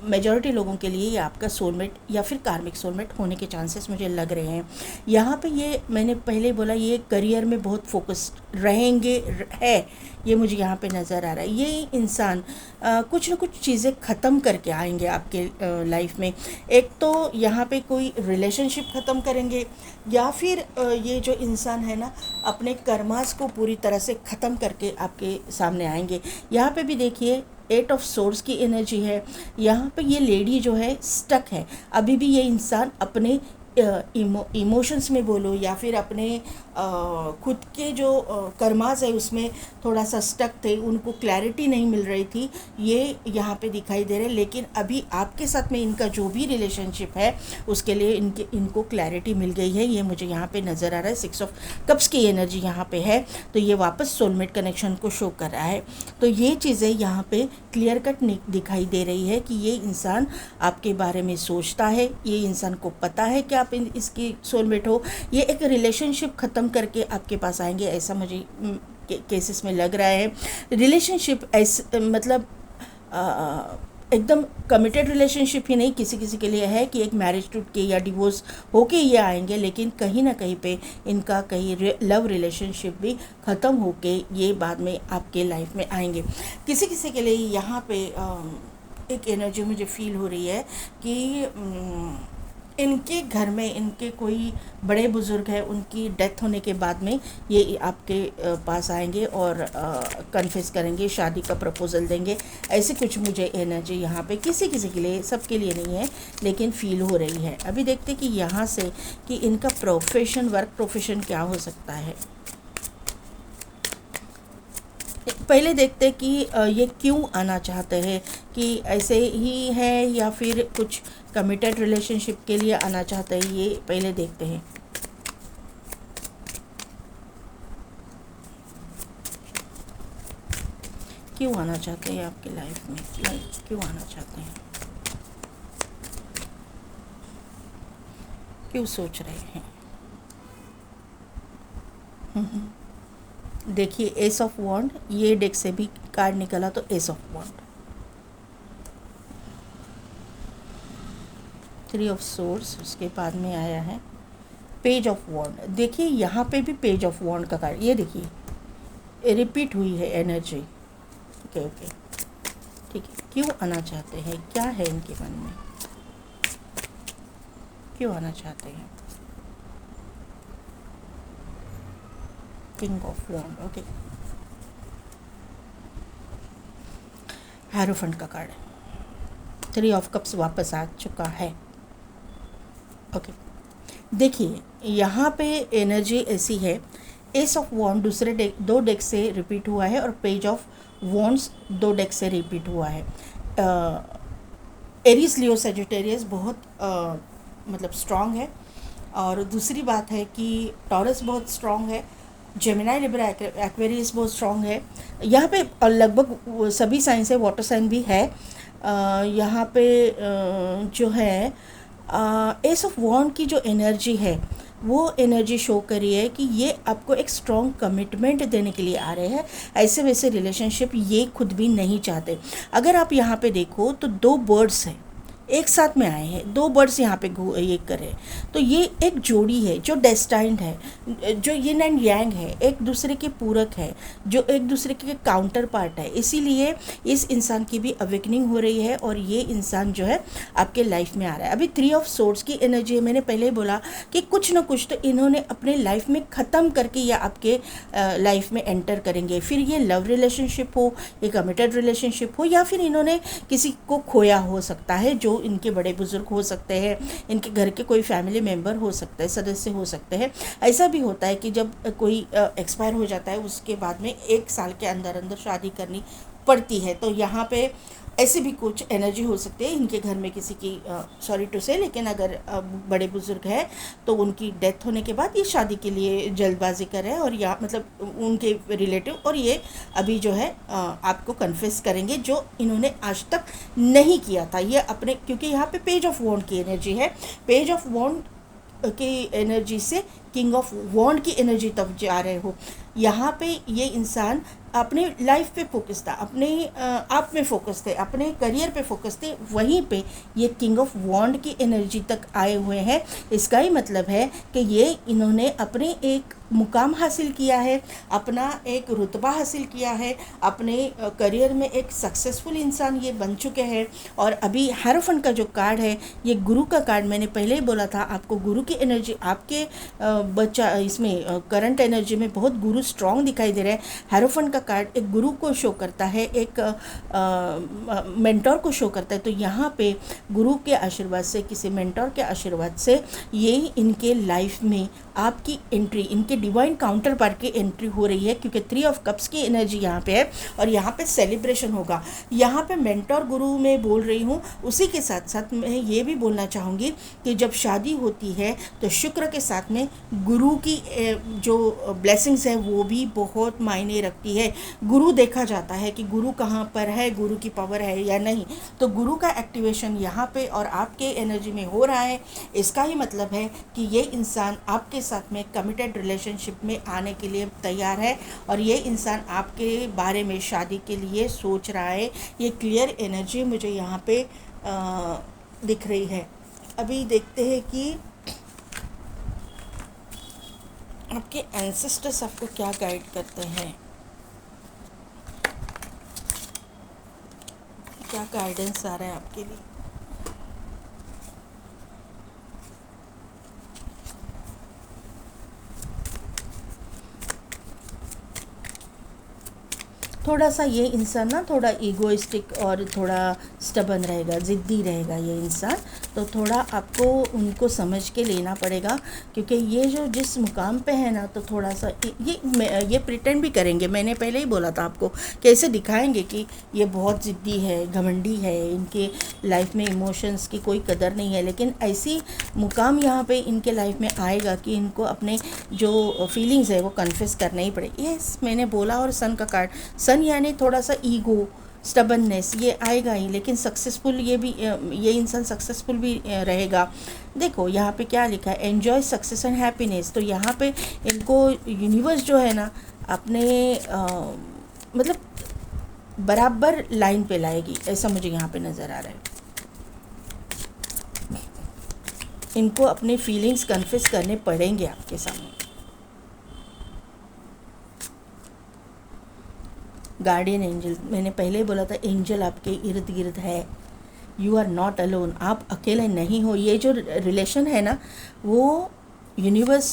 मेजॉरिटी लोगों के लिए ये आपका सोलमेट या फिर कार्मिक सोलमेट होने के चांसेस मुझे लग रहे हैं। यहाँ पे ये मैंने पहले बोला, ये करियर में बहुत फोकस्ड रहेंगे है, ये मुझे यहाँ पे नज़र आ रहा है। ये इंसान कुछ ना कुछ चीज़ें ख़त्म करके आएंगे आपके लाइफ में। एक तो यहाँ पे कोई रिलेशनशिप ख़त्म करेंगे, या फिर ये जो इंसान है ना अपने कर्मास को पूरी तरह से ख़त्म करके आपके सामने आएंगे। यहाँ पे भी देखिए 8 ऑफ सोर्ड्स की एनर्जी है। यहाँ पे ये लेडी जो है स्टक है, अभी भी ये इंसान अपने इमोशंस में बोलो, या फिर अपने खुद के जो कर्मास है उसमें थोड़ा सा स्टक थे, उनको क्लैरिटी नहीं मिल रही थी, ये यहाँ पे दिखाई दे रहे। लेकिन अभी आपके साथ में इनका जो भी रिलेशनशिप है उसके लिए इनको क्लैरिटी मिल गई है, ये मुझे यहाँ पे नज़र आ रहा है। 6 ऑफ कप्स की एनर्जी यहाँ पे है, तो ये वापस सोलमेट कनेक्शन को शो कर रहा है। तो ये चीज़ें यहाँ पे क्लियर कट दिखाई दे रही है कि ये इंसान आपके बारे में सोचता है, ये इंसान को पता है कि आप इसकी सोलमेट हो, ये एक रिलेशनशिप ख़त्म करके आपके पास आएंगे, ऐसा मुझे केसेस में लग रहा है। रिलेशनशिप ऐसे मतलब एकदम कमिटेड रिलेशनशिप ही नहीं, किसी किसी के लिए है कि एक मैरिज टूट के या डिवोर्स होके ये आएंगे, लेकिन कहीं ना कहीं पे इनका कहीं लव रिलेशनशिप भी ख़त्म होके ये बाद में आपके लाइफ में आएंगे। किसी किसी के लिए यहाँ पे एक एनर्जी मुझे फील हो रही है कि इनके घर में इनके कोई बड़े बुज़ुर्ग हैं, उनकी डेथ होने के बाद में ये आपके पास आएंगे और कन्फेस करेंगे, शादी का प्रपोज़ल देंगे, ऐसे कुछ मुझे एनर्जी यहाँ पे किसी किसी के लिए, सबके लिए नहीं है लेकिन फील हो रही है। अभी देखते कि यहाँ से कि इनका प्रोफेशन, वर्क प्रोफेशन क्या हो सकता है। पहले देखते कि ये क्यों आना चाहते हैं, कि ऐसे ही है या फिर कुछ कमिटेड रिलेशनशिप के लिए आना चाहते हैं, ये पहले देखते हैं। क्यों आना चाहते हैं आपकी लाइफ में, क्यों आना चाहते हैं, क्यों सोच रहे हैं। देखिए एस ऑफ वॉन्ड, ये डेक से भी कार्ड निकला तो ace of wand, 3 of swords, उसके बाद में आया है पेज ऑफ वॉन्ड। देखिए यहाँ पे भी पेज ऑफ वॉन्ड का कार्ड, ये देखिए रिपीट हुई है एनर्जी। ओके ओके ठीक है, क्यों आना चाहते हैं, क्या है इनके मन में, क्यों आना चाहते हैं? King of wand, okay. Hierophant का कार्ड, 3 ऑफ कप्स वापस आ चुका है। ओके देखिए यहाँ पे एनर्जी ऐसी है, एस ऑफ वॉन्ड दूसरे डेक, 2 डेक से रिपीट हुआ है और पेज ऑफ वॉन्ड्स 2 डेक से रिपीट हुआ है। एरीज लियो सेजिटेरियस बहुत मतलब स्ट्रॉन्ग है, और दूसरी बात है कि टॉरस बहुत स्ट्रॉन्ग है, जेमिनाई लिब्रा एक्वेरियस बहुत स्ट्रॉन्ग है। यहाँ पे लगभग सभी साइन है, वाटर साइन भी है। यहाँ पे जो है एस ऑफ वॉन्ड की जो एनर्जी है वो एनर्जी शो करी है कि ये आपको एक स्ट्रॉन्ग कमिटमेंट देने के लिए आ रहे हैं। ऐसे वैसे रिलेशनशिप ये खुद भी नहीं चाहते। अगर आप यहाँ पे देखो तो 2 बर्ड्स हैं, एक साथ में आए हैं, 2 बर्ड्स यहाँ पे ये करें, तो ये एक जोड़ी है जो डेस्टाइंड है, जो यिन एंड यांग है, एक दूसरे के पूरक है, जो एक दूसरे के काउंटर पार्ट है। इसीलिए इस इंसान की भी अवेकनिंग हो रही है और ये इंसान जो है आपके लाइफ में आ रहा है। अभी 3 ऑफ सोर्ड्स की एनर्जी है, मैंने पहले ही बोला कि कुछ ना कुछ तो इन्होंने अपने लाइफ में ख़त्म करके या आपके लाइफ में एंटर करेंगे। फिर ये लव रिलेशनशिप हो, ये कमिटेड रिलेशनशिप हो, या फिर इन्होंने किसी को खोया हो सकता है, जो इनके बड़े बुजुर्ग हो सकते हैं, इनके घर के कोई फैमिली मेम्बर हो सकता है, सदस्य हो सकते हैं। ऐसा भी होता है कि जब कोई एक्सपायर हो जाता है उसके बाद में 1 साल के अंदर अंदर शादी करनी पड़ती है। तो यहाँ पे ऐसे भी कुछ एनर्जी हो सकती है इनके घर में किसी की, सॉरी टू से, लेकिन अगर बड़े बुजुर्ग हैं तो उनकी डेथ होने के बाद ये शादी के लिए जल्दबाजी कर रहे हैं, और या मतलब उनके रिलेटिव, और ये अभी जो है आपको कन्फेस करेंगे जो इन्होंने आज तक नहीं किया था। ये अपने, क्योंकि यहाँ पे पेज ऑफ वॉन्ड की एनर्जी है, पेज ऑफ वॉन्ड की एनर्जी से किंग ऑफ वॉन्ड की एनर्जी तब जा रहे हो। यहाँ पे ये इंसान अपने लाइफ पे फोकस था, अपने आप में फोकस थे, अपने करियर पे फोकस थे, वहीं पे ये किंग ऑफ वॉन्ड की एनर्जी तक आए हुए हैं। इसका ही मतलब है कि ये इन्होंने अपने एक मुकाम हासिल किया है, अपना एक रुतबा हासिल किया है, अपने करियर में एक सक्सेसफुल इंसान ये बन चुके हैं। और अभी हैरोफेंट का जो कार्ड है ये गुरु का कार्ड, मैंने पहले ही बोला था आपको गुरु की एनर्जी आपके बच्चा इसमें करंट एनर्जी में बहुत गुरु स्ट्रॉन्ग दिखाई दे रहे हैं। हैरोफेंट का कार्ड एक गुरु को शो करता है, एक मेंटोर को शो करता है। तो यहाँ पे गुरु के आशीर्वाद से, किसी मेंटोर के आशीर्वाद से ये इनके लाइफ में आपकी एंट्री, इनके डिवाइन काउंटर पार्ट की एंट्री हो रही है, क्योंकि 3 ऑफ कप्स की एनर्जी यहाँ पे है और यहाँ पे सेलिब्रेशन होगा। यहाँ पे मेंटोर गुरु में बोल रही हूँ, उसी के साथ साथ मैं ये भी बोलना चाहूँगी कि जब शादी होती है तो शुक्र के साथ में गुरु की जो ब्लेसिंग्स है वो भी बहुत मायने रखती है। गुरु देखा जाता है कि गुरु कहाँ पर है, गुरु की पावर है या नहीं। तो गुरु का एक्टिवेशन यहाँ पे और आपके एनर्जी में हो रहा है। इसका ही मतलब है कि ये इंसान आपके साथ में कमिटेड रिलेशनशिप में आने के लिए तैयार है और ये इंसान आपके बारे में शादी के लिए सोच रहा है। ये क्लियर एनर्जी मुझे यहाँ पे दिख रही है। अभी देखते हैं कि आपके एंसेस्टर्स आपको क्या गाइड करते हैं, क्या गाइडेंस आ रहा है आपके लिए। थोड़ा सा ये इंसान ना थोड़ा ईगोइस्टिक और थोड़ा स्टबन रहेगा, ज़िद्दी रहेगा ये इंसान। तो थोड़ा आपको उनको समझ के लेना पड़ेगा, क्योंकि ये जो जिस मुकाम पे है ना, तो थोड़ा सा ये प्रिटेंड भी करेंगे। मैंने पहले ही बोला था आपको कैसे दिखाएंगे कि ये बहुत ज़िद्दी है, घमंडी है, इनके लाइफ में इमोशंस की कोई कदर नहीं है। लेकिन ऐसी मुकाम यहाँ पे इनके लाइफ में आएगा कि इनको अपने जो फीलिंग्स है वो कन्फेस करना ही पड़ेगी। यस, मैंने बोला। और सन का कार्ड, सन यानी थोड़ा सा ईगो, स्टबननेस, ये आएगा ही। लेकिन सक्सेसफुल ये इंसान सक्सेसफुल भी रहेगा। देखो यहाँ पे क्या लिखा है, एन्जॉय सक्सेस एंड हैप्पीनेस। तो यहाँ पे इनको यूनिवर्स जो है ना अपने मतलब बराबर लाइन पे लाएगी, ऐसा मुझे यहाँ पे नज़र आ रहा है। इनको अपने फीलिंग्स कन्फेस करने पड़ेंगे आपके सामने। गार्डियन एंजल, मैंने पहले ही बोला था एंजल आपके इर्द गिर्द है। यू आर नॉट अलोन, आप अकेले नहीं हो। ये जो रिलेशन है ना, वो यूनिवर्स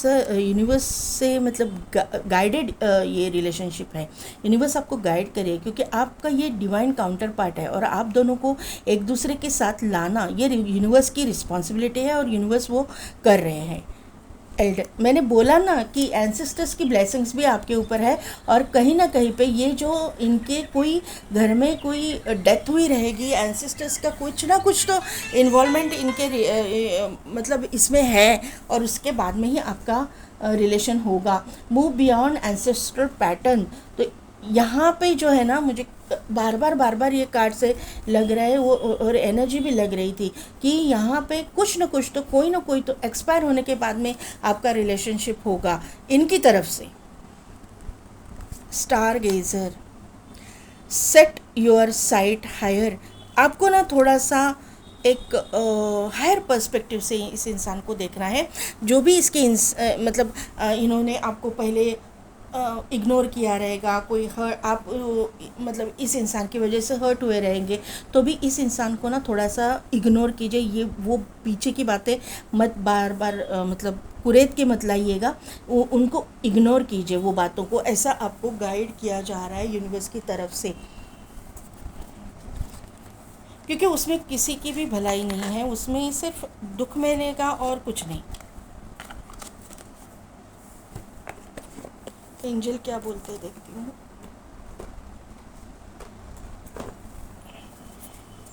से मतलब गाइडेड ये रिलेशनशिप है। यूनिवर्स आपको गाइड करे, क्योंकि आपका ये डिवाइन काउंटर पार्ट है और आप दोनों को एक दूसरे के साथ लाना ये यूनिवर्स की रिस्पॉन्सिबिलिटी है और यूनिवर्स वो कर रहे हैं। एल्डर, मैंने बोला ना कि एंसेस्टर्स की ब्लेसिंग्स भी आपके ऊपर है, और कहीं ना कहीं पे ये जो इनके कोई घर में कोई डेथ हुई रहेगी, एंसेस्टर्स का कुछ ना कुछ तो इन्वॉल्वमेंट इनके मतलब इसमें है, और उसके बाद में ही आपका रिलेशन होगा। Move beyond ancestral pattern. तो यहाँ पे जो है ना, मुझे बार बार ये कार्ड से लग रहा है वो, और एनर्जी भी लग रही थी कि यहाँ पे कुछ ना कुछ तो कोई ना कोई तो एक्सपायर होने के बाद में आपका रिलेशनशिप होगा इनकी तरफ से। Star gazer, set your sight higher. आपको ना थोड़ा सा एक हायर पर्सपेक्टिव से इस इंसान को देखना है। जो भी इसके मतलब इन्होंने आपको पहले इग्नोर किया रहेगा, कोई हर्ट आप मतलब इस इंसान की वजह से हर्ट हुए रहेंगे, तो भी इस इंसान को ना थोड़ा सा इग्नोर कीजिए। ये वो पीछे की बातें मत बार बार मतलब कुरेद के मत लाइएगा, उनको इग्नोर कीजिए वो बातों को। ऐसा आपको गाइड किया जा रहा है यूनिवर्स की तरफ से, क्योंकि उसमें किसी की भी भलाई नहीं है, उसमें सिर्फ दुख मिलेगा और कुछ नहीं। एंजल क्या बोलते हैं देखती हूँ।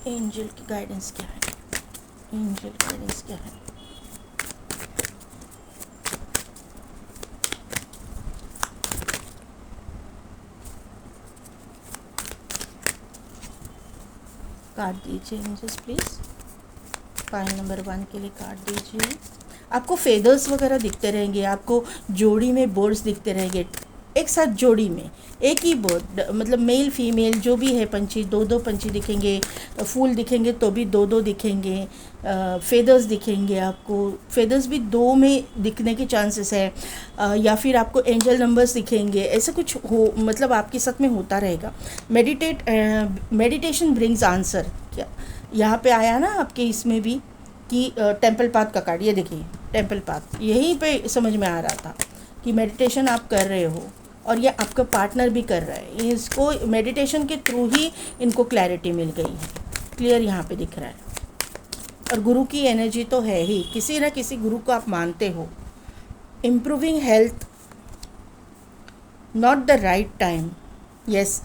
एंजल की गाइडेंस क्या है? एंजल गाइडेंस क्या है? कार्ड दीजिए एंजल्स प्लीज़। फाइल नंबर 1 के लिए कार्ड दीजिए। आपको फेदर्स वगैरह दिखते रहेंगे, आपको जोड़ी में बर्ड्स दिखते रहेंगे, एक साथ जोड़ी में एक ही बर्ड, मतलब मेल फीमेल जो भी है पंछी, दो पंछी दिखेंगे। फूल दिखेंगे तो भी दो दिखेंगे। फेदर्स दिखेंगे आपको, फेदर्स भी 2 में दिखने के चांसेस है। या फिर आपको एंजल नंबर्स दिखेंगे, ऐसा कुछ हो मतलब आपके साथ में होता रहेगा। मेडिटेशन ब्रिंग्स आंसर, क्या यहाँ पे आया ना आपके इसमें भी कि टेम्पल पाथ का कार्ड, ये देखिए टेम्पल पाथ, यहीं पे समझ में आ रहा था कि मेडिटेशन आप कर रहे हो और ये आपका पार्टनर भी कर रहा है। इसको मेडिटेशन के थ्रू ही इनको क्लैरिटी मिल गई है, क्लियर यहाँ पे दिख रहा है। और गुरु की एनर्जी तो है ही, किसी ना किसी गुरु को आप मानते हो। Improving health, not the right time. Yes,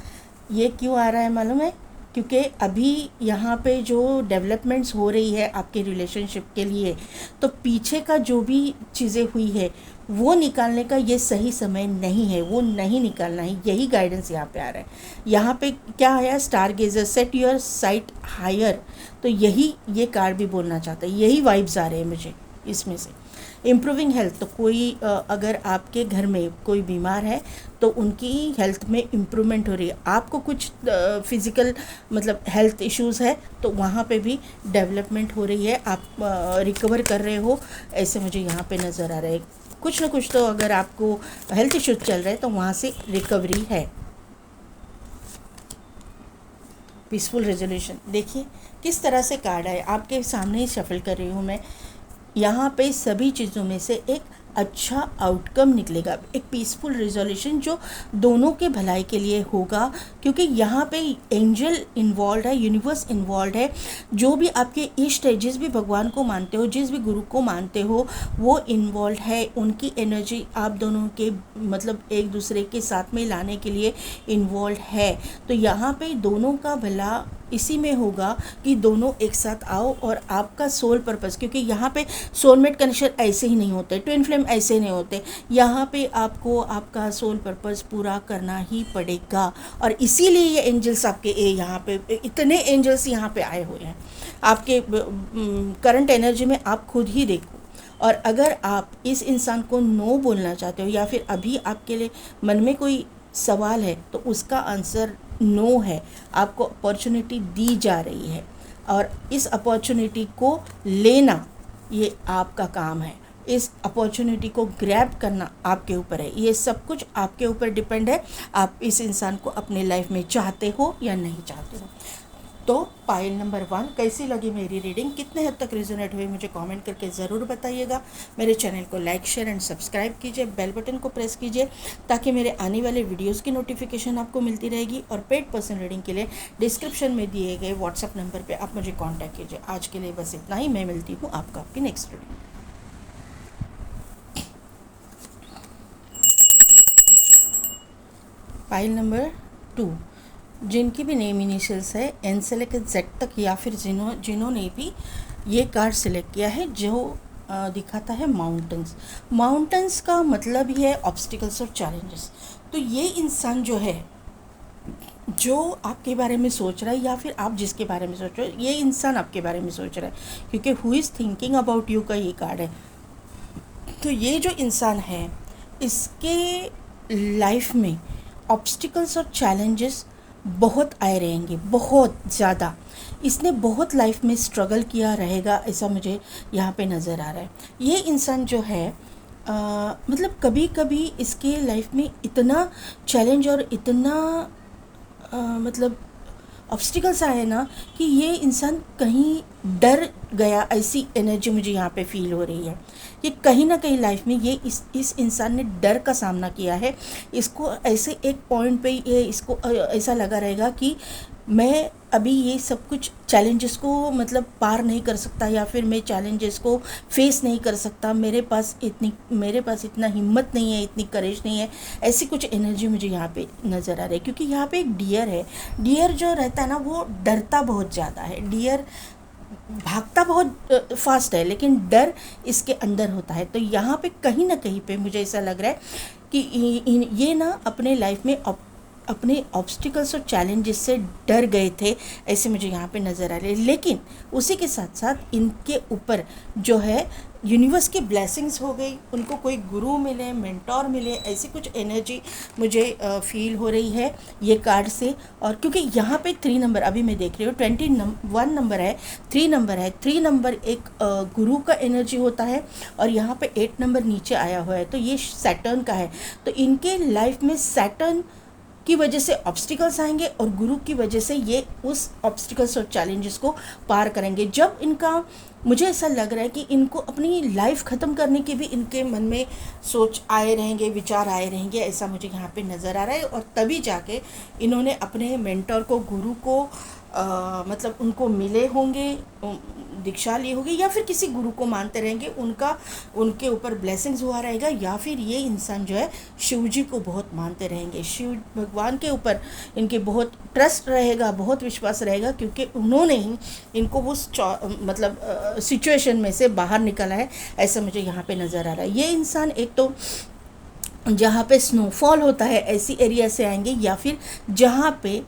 ये क्यों आ रहा है मालूम है? क्योंकि अभी यहाँ पे जो डेवलपमेंट्स हो रही है आपके रिलेशनशिप के लिए, तो पीछे का जो भी चीज़ें हुई है वो निकालने का ये सही समय नहीं है, वो नहीं निकालना है। यही गाइडेंस यहाँ पे आ रहा है। यहाँ पे क्या आया? Star gazer, set your sight higher. तो यही ये कार्ड भी बोलना चाहता है, यही वाइब्स आ रहे हैं मुझे इसमें से। इम्प्रूविंग हेल्थ, तो कोई अगर आपके घर में कोई बीमार है तो उनकी हेल्थ में इम्प्रूवमेंट हो रही है। आपको कुछ फिज़िकल मतलब हेल्थ इश्यूज़ है तो वहाँ पे भी डेवलपमेंट हो रही है, आप रिकवर कर रहे हो, ऐसे मुझे यहाँ पे नज़र आ रहा है। कुछ ना कुछ तो अगर आपको हेल्थ इश्यूज चल रहे हैं तो वहाँ से रिकवरी है। पीसफुल रेजोल्यूशन, देखिए किस तरह से कार्ड है आपके सामने ही शफल कर रही हूँ मैं। यहाँ पे सभी चीज़ों में से एक अच्छा आउटकम निकलेगा, एक पीसफुल रिजोल्यूशन जो दोनों के भलाई के लिए होगा, क्योंकि यहाँ पे एंजल इन्वॉल्व है, यूनिवर्स इन्वॉल्व है। जो भी आपके इष्ट है, जिस भी भगवान को मानते हो, जिस भी गुरु को मानते हो, वो इन्वॉल्व है। उनकी एनर्जी आप दोनों के मतलब एक दूसरे के साथ में लाने के लिए इन्वॉल्व है। तो यहाँ पे दोनों का भला इसी में होगा कि दोनों एक साथ आओ और आपका सोल पर्पस, क्योंकि यहाँ पे सोलमेट कनेक्शन ऐसे ही नहीं होते, ट्विन फ्लेम ऐसे नहीं होते। यहाँ पे आपको आपका सोल पर्पस पूरा करना ही पड़ेगा, और इसीलिए ये एंजल्स आपके यहाँ पे इतने एंजल्स यहाँ पे आए हुए हैं। आपके करंट एनर्जी में आप खुद ही देखो। और अगर आप इस इंसान को नो बोलना चाहते हो, या फिर अभी आपके लिए मन में कोई सवाल है, तो उसका आंसर नो है, आपको अपॉर्चुनिटी दी जा रही है और इस अपॉर्चुनिटी को लेना ये आपका काम है। इस अपॉर्चुनिटी को ग्रैब करना आपके ऊपर है। ये सब कुछ आपके ऊपर डिपेंड है, आप इस इंसान को अपने लाइफ में चाहते हो या नहीं चाहते हो। तो पाइल नंबर 1 कैसी लगी मेरी रीडिंग, कितने हद तक रिजोनेट हुई, मुझे कमेंट करके ज़रूर बताइएगा। मेरे चैनल को लाइक शेयर एंड सब्सक्राइब कीजिए, बेल बटन को प्रेस कीजिए ताकि मेरे आने वाले वीडियोस की नोटिफिकेशन आपको मिलती रहेगी। और पेड पर्सन रीडिंग के लिए डिस्क्रिप्शन में दिए गए व्हाट्सअप नंबर पर आप मुझे कॉन्टैक्ट कीजिए। आज के लिए बस इतना ही, मैं मिलती हूँ आपको आपकी नेक्स्ट रीडिंग। पाइल नंबर 2, जिनकी भी नेम इनिशियल्स है एन से लेकर जेड तक, या फिर जिन्होंने भी ये कार्ड सिलेक्ट किया है, जो दिखाता है माउंटेन्स। माउंटेन्स का मतलब ही है ऑब्स्टिकल्स और चैलेंजेस। तो ये इंसान जो है, जो आपके बारे में सोच रहा है या फिर आप जिसके बारे में सोच रहे हो, ये इंसान आपके बारे में सोच रहा है, क्योंकि who is thinking about you का ये कार्ड है। तो ये जो इंसान है, इसके लाइफ में ऑब्स्टिकल्स और चैलेंजेस बहुत आए रहेंगे, बहुत ज़्यादा। इसने बहुत लाइफ में स्ट्रगल किया रहेगा, ऐसा मुझे यहाँ पे नज़र आ रहा है। ये इंसान जो है मतलब कभी कभी इसके लाइफ में इतना चैलेंज और इतना मतलब ऑब्स्टिकल्स आए ना कि ये इंसान कहीं डर गया, ऐसी एनर्जी मुझे यहाँ पे फील हो रही है। ये कहीं ना कहीं लाइफ में ये इस इंसान ने डर का सामना किया है। इसको ऐसे एक पॉइंट पे ये इसको ऐसा लगा रहेगा कि मैं अभी ये सब कुछ चैलेंजेस को मतलब पार नहीं कर सकता, या फिर मैं चैलेंजेस को फेस नहीं कर सकता, मेरे पास इतना हिम्मत नहीं है, इतनी करेज नहीं है। ऐसी कुछ एनर्जी मुझे यहाँ पे नज़र आ रही है, क्योंकि यहाँ पे एक डियर है। डियर जो रहता है ना, वो डरता बहुत ज़्यादा है। डियर भागता बहुत फास्ट है, लेकिन डर इसके अंदर होता है। तो यहाँ पे कहीं ना कहीं पे मुझे ऐसा लग रहा है कि ये ना अपने लाइफ में अपने ऑब्स्टिकल्स और चैलेंजेस से डर गए थे, ऐसे मुझे यहाँ पे नज़र आ रहे हैं। लेकिन उसी के साथ साथ इनके ऊपर जो है यूनिवर्स की ब्लेसिंग्स हो गई, उनको कोई गुरु मिले, मेंटोर मिले, ऐसी कुछ एनर्जी मुझे फील हो रही है ये कार्ड से। और क्योंकि यहाँ पे 3 नंबर अभी मैं देख रही हूँ, 21 नंबर है, 3 नंबर है। 3 नंबर एक गुरु का एनर्जी होता है, और यहाँ पे 8 नंबर नीचे आया हुआ है, तो ये सैटर्न का है। तो इनके लाइफ में सैटर्न की वजह से ऑब्स्टिकल्स आएंगे और गुरु की वजह से ये उस ऑब्स्टिकल्स और चैलेंजेस को पार करेंगे। जब इनका मुझे ऐसा लग रहा है कि इनको अपनी लाइफ ख़त्म करने की भी इनके मन में सोच आए रहेंगे, विचार आए रहेंगे, ऐसा मुझे यहाँ पे नज़र आ रहा है। और तभी जाके इन्होंने अपने मेंटर को, गुरु को मतलब उनको मिले होंगे, दीक्षा ली होगी, या फिर किसी गुरु को मानते रहेंगे, उनके ऊपर ब्लेसिंग्स हुआ रहेगा। या फिर ये इंसान जो है शिव जी को बहुत मानते रहेंगे, शिव भगवान के ऊपर इनके बहुत ट्रस्ट रहेगा, बहुत विश्वास रहेगा, क्योंकि उन्होंने ही इनको उस मतलब सिचुएशन में से बाहर निकाला है, ऐसा मुझे यहाँ पे नज़र आ रहा है। ये इंसान एक तो जहाँ पे स्नोफॉल होता है ऐसी एरिया से आएंगे, या फिर जहाँ पे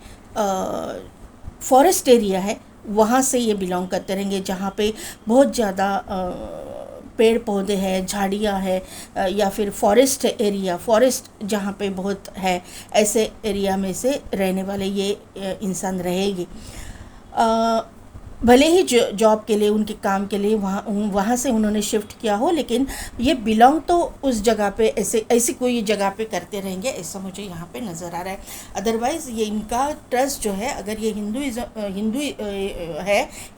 फॉरेस्ट एरिया है वहाँ से ये बिलोंग करते रहेंगे, जहाँ पे बहुत ज़्यादा पेड़ पौधे हैं, झाड़ियाँ हैं, या फिर फॉरेस्ट एरिया, फॉरेस्ट जहाँ पे बहुत है, ऐसे एरिया में से रहने वाले ये इंसान रहेगी। भले ही जॉब के लिए, उनके काम के लिए वहाँ से उन्होंने शिफ्ट किया हो, लेकिन ये बिलोंग तो उस जगह पे ऐसी कोई जगह पे करते रहेंगे, ऐसा मुझे यहाँ पे नज़र आ रहा है। अदरवाइज़ ये इनका ट्रस्ट जो है, अगर ये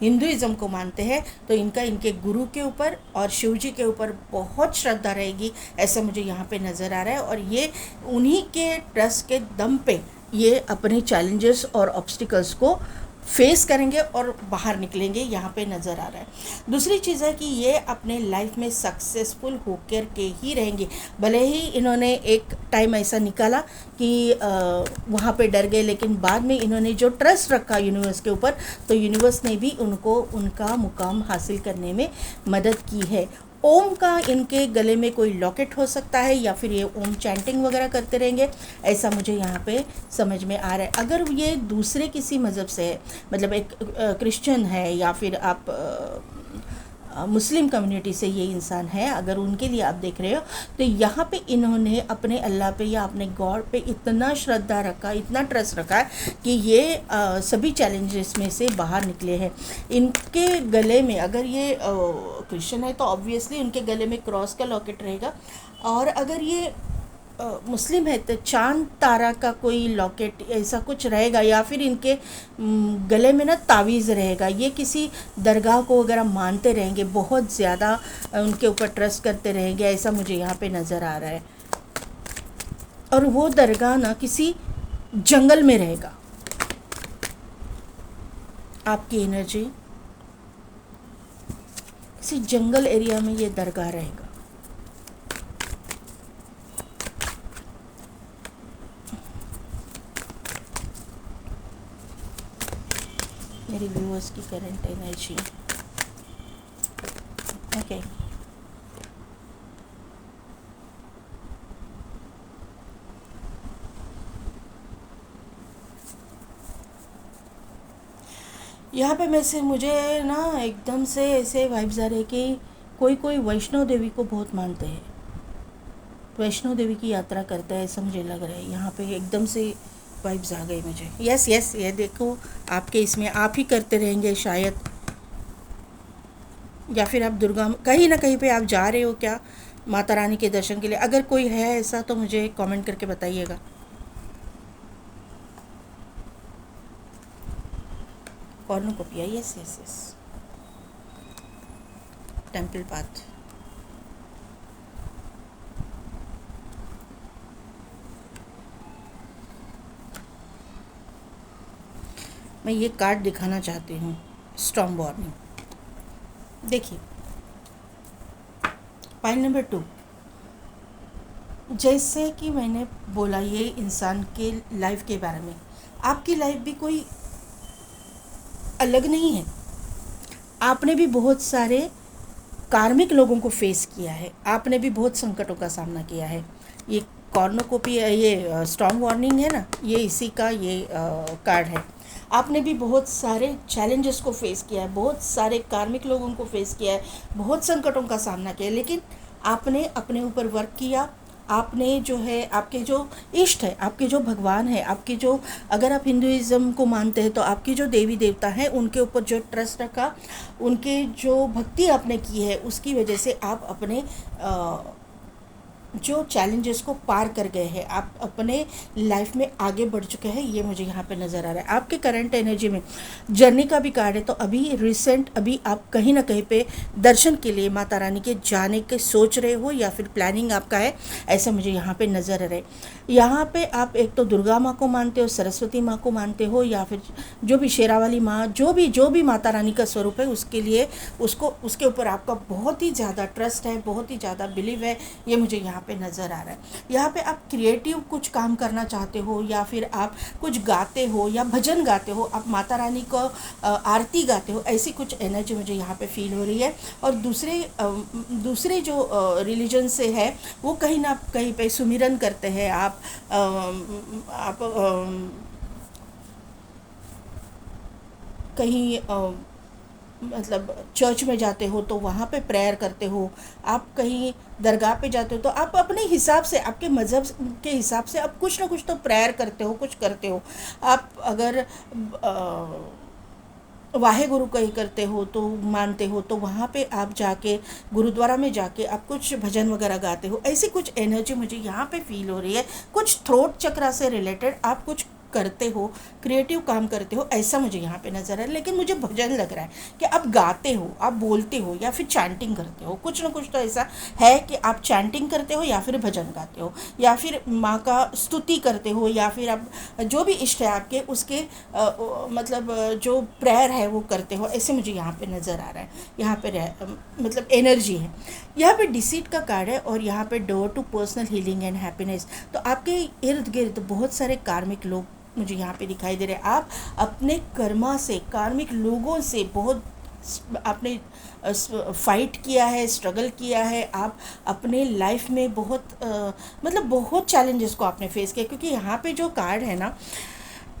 हिंदुइज़्म को मानते हैं, तो इनका इनके गुरु के ऊपर और शिव जी के ऊपर बहुत श्रद्धा रहेगी, ऐसा मुझे यहाँ पे नज़र आ रहा है। और ये उन्हीं के ट्रस्ट के दम पे ये अपने चैलेंजेस और ऑब्स्टिकल्स को फेस करेंगे और बाहर निकलेंगे, यहाँ पे नज़र आ रहा है। दूसरी चीज़ है कि ये अपने लाइफ में सक्सेसफुल होकर के ही रहेंगे। भले ही इन्होंने एक टाइम ऐसा निकाला कि वहाँ पे डर गए, लेकिन बाद में इन्होंने जो ट्रस्ट रखा यूनिवर्स के ऊपर, तो यूनिवर्स ने भी उनको उनका मुकाम हासिल करने में मदद की है। ओम का इनके गले में कोई लॉकेट हो सकता है, या फिर ये ओम चैंटिंग वगैरह करते रहेंगे, ऐसा मुझे यहाँ पे समझ में आ रहा है। अगर ये दूसरे किसी मज़हब से है, मतलब एक क्रिश्चियन है, या फिर आप मुस्लिम कम्युनिटी से ये इंसान है, अगर उनके लिए आप देख रहे हो, तो यहाँ पे इन्होंने अपने अल्लाह पे या अपने गॉड पे इतना श्रद्धा रखा, इतना ट्रस्ट रखा कि ये सभी चैलेंजेस में से बाहर निकले हैं। इनके गले में, अगर ये क्रिश्चियन है तो ऑब्वियसली उनके गले में क्रॉस का लॉकेट रहेगा, और अगर ये मुस्लिम है तो चांद तारा का कोई लॉकेट ऐसा कुछ रहेगा, या फिर इनके गले में ना तावीज़ रहेगा। ये किसी दरगाह को अगर हम मानते रहेंगे, बहुत ज़्यादा उनके ऊपर ट्रस्ट करते रहेंगे, ऐसा मुझे यहाँ पे नज़र आ रहा है। और वो दरगाह ना किसी जंगल में रहेगा। आपकी एनर्जी किसी जंगल एरिया में ये दरगाह रहेगा। मेरी व्यूअर्स की करंट एनर्जी, ओके। यहाँ पे मुझे ना एकदम से ऐसे वाइब्स आ रहे कि कोई वैष्णो देवी को बहुत मानते हैं, वैष्णो देवी की यात्रा करता है, ऐसा मुझे लग रहा है। यहाँ पे एकदम से वाइब्स आ गई मुझे। यस यस, ये देखो आपके इसमें आप ही करते रहेंगे शायद, या फिर आप दुर्गा कहीं ना कहीं पे आप जा रहे हो क्या माता रानी के दर्शन के लिए। अगर कोई है ऐसा तो मुझे कमेंट करके बताइएगा। Cornucopia, yes yes yes, temple path. मैं ये कार्ड दिखाना चाहती हूँ, स्टॉर्म वार्निंग। देखिए पॉइंट नंबर 2, जैसे कि मैंने बोला ये इंसान के लाइफ के बारे में, आपकी लाइफ भी कोई अलग नहीं है। आपने भी बहुत सारे कार्मिक लोगों को फेस किया है, आपने भी बहुत संकटों का सामना किया है। ये कॉर्नोकोपी, ये स्टॉर्म वार्निंग है ना, ये इसी का ये कार्ड है। आपने भी बहुत सारे चैलेंजेस को फेस किया है, बहुत सारे कार्मिक लोगों को फेस किया है, बहुत संकटों का सामना किया है, लेकिन आपने अपने ऊपर वर्क किया। आपने जो है, आपके जो इष्ट है, आपके जो भगवान है, आपके जो, अगर आप हिंदुइज़्म को मानते हैं तो आपकी जो देवी देवता हैं उनके ऊपर जो ट्रस्ट रखा, उनके जो भक्ति आपने की है, उसकी वजह से आप अपने जो चैलेंजेस को पार कर गए हैं, आप अपने लाइफ में आगे बढ़ चुके हैं, ये मुझे यहाँ पे नज़र आ रहा है। आपके करंट एनर्जी में जर्नी का भी कार्ड है, तो अभी रिसेंट अभी आप कहीं ना कहीं पे दर्शन के लिए माता रानी के जाने के सोच रहे हो, या फिर प्लानिंग आपका है, ऐसा मुझे यहाँ पे नज़र आ रहा है। यहाँ पे आप एक तो दुर्गा माँ को मानते हो, सरस्वती माँ को मानते हो, या फिर जो भी शेरावाली माँ, जो भी माता रानी का स्वरूप है, उसके लिए उसके ऊपर आपका बहुत ही ज़्यादा ट्रस्ट है, बहुत ही ज़्यादा बिलीव है, ये मुझे यहाँ पे नज़र आ रहा है। यहाँ पे आप क्रिएटिव कुछ काम करना चाहते हो, या फिर आप कुछ गाते हो या भजन गाते हो, आप माता रानी को आरती गाते हो, ऐसी कुछ एनर्जी मुझे यहाँ पे फील हो रही है। और दूसरे जो रिलीजन से है, वो कहीं ना कहीं पे सुमिरन करते हैं। आप कहीं मतलब चर्च में जाते हो तो वहाँ पे प्रेयर करते हो, आप कहीं दरगाह पे जाते हो तो आप अपने हिसाब से, आपके मज़हब के हिसाब से आप कुछ ना कुछ तो प्रेयर करते हो, कुछ करते हो। आप अगर वाहे गुरु कहीं करते हो तो मानते हो, तो वहाँ पे आप जाके गुरुद्वारा में जाके आप कुछ भजन वगैरह गाते हो। ऐसी कुछ एनर्जी मुझे यहाँ पे फील हो रही है। कुछ थ्रोट चक्रा से रिलेटेड आप कुछ करते हो, क्रिएटिव काम करते हो, ऐसा मुझे यहाँ पे नज़र आ रहा है। लेकिन मुझे भजन लग रहा है कि आप गाते हो, आप बोलते हो, या फिर चैंटिंग करते हो। कुछ ना कुछ तो ऐसा है कि आप चैंटिंग करते हो, या फिर भजन गाते हो, या फिर माँ का स्तुति करते हो, या फिर आप जो भी इष्ट है आपके, उसके मतलब जो प्रेयर है वो करते हो। ऐसे मुझे यहाँ पे नज़र आ रहा है। यहाँ पे मतलब एनर्जी है। यहाँ पे डिसीट का कार्ड है, और यहाँ पे door to personal healing and happiness. तो आपके इर्द गिर्द बहुत सारे कार्मिक लोग मुझे यहाँ पे दिखाई दे रहे हैं। आप अपने कर्मा से, कार्मिक लोगों से बहुत आपने फाइट किया है, स्ट्रगल किया है। आप अपने लाइफ में बहुत मतलब बहुत चैलेंजेस को आपने फेस किया, क्योंकि यहाँ पे जो कार्ड है ना,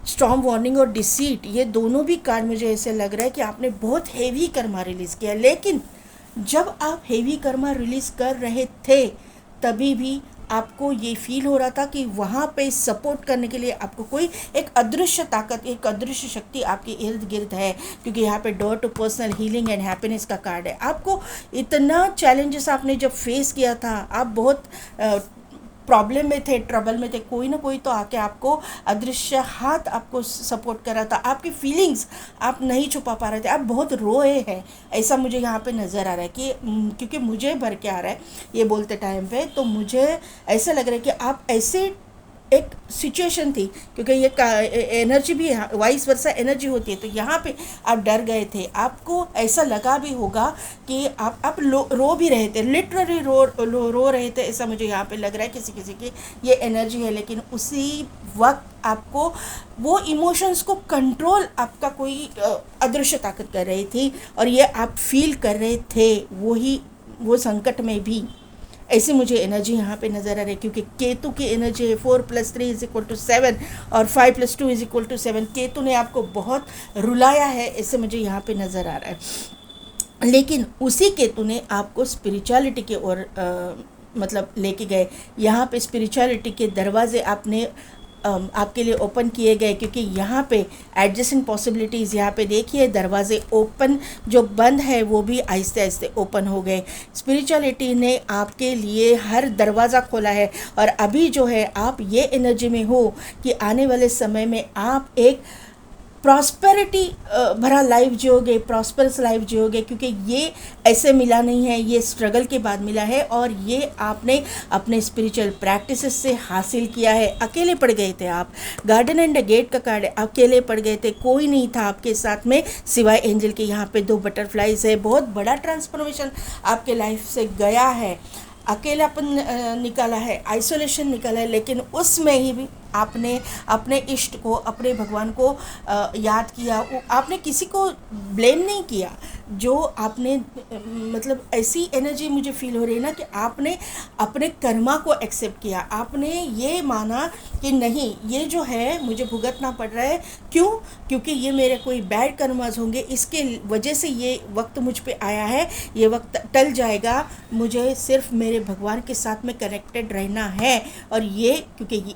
स्टॉर्म वार्निंग और डिसीट, ये दोनों भी कार्ड मुझे ऐसे लग रहा है कि आपने बहुत हेवी कर्मा रिलीज़ किया। लेकिन जब आप हेवी कर्मा रिलीज़ कर रहे थे तभी भी आपको ये फील हो रहा था कि वहाँ पे सपोर्ट करने के लिए आपको कोई एक अदृश्य ताकत, एक अदृश्य शक्ति आपके इर्द गिर्द है, क्योंकि यहाँ पे door to personal healing and happiness का कार्ड है। आपको इतना चैलेंजेस आपने जब फेस किया था, आप बहुत प्रॉब्लम में थे, ट्रबल में थे, कोई ना कोई तो आके आपको अदृश्य हाथ आपको सपोर्ट कर रहा था। आपकी फीलिंग्स आप नहीं छुपा पा रहे थे, आप बहुत रोए हैं, ऐसा मुझे यहाँ पे नज़र आ रहा है कि क्योंकि मुझे भर के आ रहा है ये बोलते टाइम पे, तो मुझे ऐसा लग रहा है कि आप ऐसे एक सिचुएशन थी, क्योंकि ये एनर्जी भी वाइस वर्सा एनर्जी होती है, तो यहाँ पे आप डर गए थे, आपको ऐसा लगा भी होगा कि आप रो भी रहे थे, लिटरली रो रहे थे, ऐसा मुझे यहाँ पे लग रहा है किसी किसी की ये एनर्जी है। लेकिन उसी वक्त आपको वो इमोशंस को कंट्रोल आपका कोई अदृश्य ताकत कर रही थी, और ये आप फील कर रहे थे वो संकट में भी। ऐसी मुझे एनर्जी यहाँ पे नज़र आ रही है, क्योंकि केतु की एनर्जी है 4 + 3 = 7 और 5 + 2 = 7। केतु ने आपको बहुत रुलाया है, ऐसे मुझे यहाँ पे नज़र आ रहा है। लेकिन उसी केतु ने आपको स्पिरिचुअलिटी की ओर मतलब लेके गए। यहाँ पे स्पिरिचुअलिटी के दरवाजे आपके लिए ओपन किए गए, क्योंकि यहाँ पे एडजस्टिंग पॉसिबिलिटीज़, यहाँ पे देखिए दरवाजे ओपन, जो बंद है वो भी आहिस्ते आहिस्ते ओपन हो गए। स्पिरिचुअलिटी ने आपके लिए हर दरवाज़ा खोला है, और अभी जो है आप ये एनर्जी में हो कि आने वाले समय में आप एक प्रॉस्पेरिटी भरा लाइफ जियोगे, प्रॉस्परस लाइफ जियोगे, क्योंकि ये ऐसे मिला नहीं है, ये स्ट्रगल के बाद मिला है, और ये आपने अपने स्पिरिचुअल प्रैक्टिसेस से हासिल किया है। अकेले पड़ गए थे आप, गार्डन एंड गेट का कार्ड है, अकेले पड़ गए थे, कोई नहीं था आपके साथ में सिवाय एंजल के। यहाँ पे 2 बटरफ्लाइज है, बहुत बड़ा ट्रांसफॉर्मेशन आपके लाइफ से गया है, अकेलापन निकाला है, आइसोलेशन निकाला है, लेकिन उसमें ही भी आपने अपने इष्ट को, अपने भगवान को याद किया। आपने किसी को ब्लेम नहीं किया, जो आपने मतलब ऐसी एनर्जी मुझे फील हो रही है ना कि आपने अपने कर्मा को एक्सेप्ट किया। आपने ये माना कि नहीं, ये जो है मुझे भुगतना पड़ रहा है, क्यों? क्योंकि ये मेरे कोई बैड कर्मास होंगे, इसके वजह से ये वक्त मुझ पे आया है, ये वक्त टल जाएगा, मुझे सिर्फ मेरे भगवान के साथ में कनेक्टेड रहना है। और ये क्योंकि ये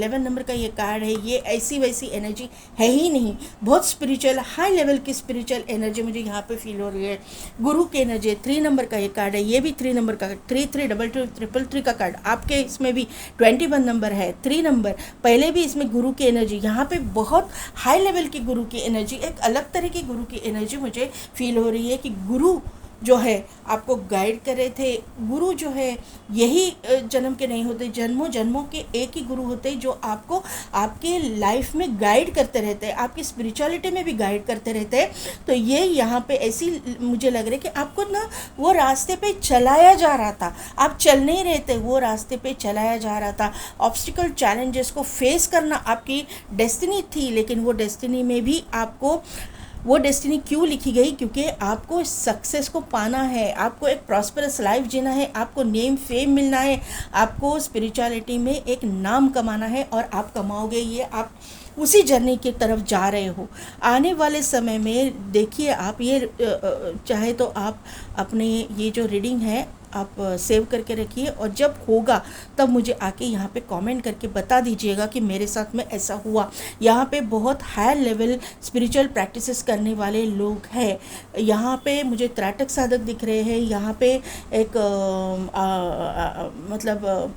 11 नंबर का ये कार्ड है, ये ऐसी वैसी एनर्जी है ही नहीं, बहुत स्पिरिचुअल हाई लेवल की स्पिरिचुअल एनर्जी मुझे यहाँ पे फील हो रही है। गुरु की एनर्जी 3 नंबर का ये कार्ड है, ये भी 3 नंबर का, 332233 का कार्ड आपके इसमें भी 21 नंबर है, 3 नंबर पहले भी इसमें गुरु की एनर्जी, यहाँ पे बहुत हाई लेवल की गुरु की एनर्जी, एक अलग तरह की गुरु की एनर्जी मुझे फील हो रही है कि गुरु जो है आपको गाइड कर रहे थे। गुरु जो है यही जन्म के नहीं होते, जन्मों जन्मों के एक ही गुरु होते हैं, जो आपको आपके लाइफ में गाइड करते रहते हैं, आपकी स्पिरिचुअलिटी में भी गाइड करते रहते हैं। तो ये यहाँ पे ऐसी मुझे लग रहा है कि आपको ना वो रास्ते पे चलाया जा रहा था, आप चल नहीं रहे थे, वो रास्ते पे चलाया जा रहा था। ऑब्स्टिकल चैलेंजेस को फेस करना आपकी डेस्टिनी थी, लेकिन वो डेस्टिनी में भी आपको वो डेस्टिनी क्यों लिखी गई? क्योंकि आपको सक्सेस को पाना है, आपको एक प्रॉस्परस लाइफ जीना है, आपको नेम फेम मिलना है, आपको स्पिरिचुअलिटी में एक नाम कमाना है, और आप कमाओगे। ये आप उसी जर्नी की तरफ जा रहे हो। आने वाले समय में देखिए, आप ये चाहे तो आप अपने ये जो रीडिंग है आप सेव करके रखिए, और जब होगा तब मुझे आके यहाँ पे कमेंट करके बता दीजिएगा कि मेरे साथ में ऐसा हुआ। यहाँ पे बहुत हाई लेवल स्पिरिचुअल प्रैक्टिसेस करने वाले लोग हैं। यहाँ पे मुझे त्राटक साधक दिख रहे हैं, यहाँ पे एक मतलब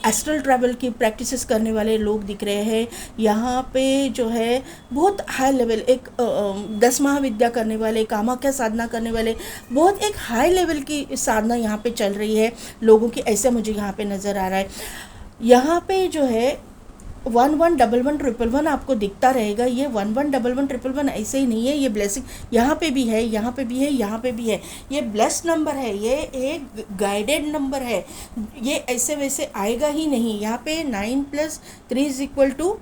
एस्ट्रल ट्रैवल की प्रैक्टिसेस करने वाले लोग दिख रहे हैं। यहाँ पे जो है बहुत हाई लेवल एक 10 महाविद्या करने वाले, कामाख्या साधना करने वाले, बहुत एक हाई लेवल की साधना यहाँ पे चल रही है लोगों की, ऐसा मुझे यहाँ पे नज़र आ रहा है। यहाँ पे जो है 111111 आपको दिखता रहेगा। ये 111111 ऐसे ही नहीं है, ये ब्लेसिंग यहाँ पे भी है, यहाँ पे भी है, यहाँ पे भी है। ये ब्लेस्ड नंबर है, ये एक गाइडेड नंबर है, ये ऐसे वैसे आएगा ही नहीं। यहाँ पे 9 + 3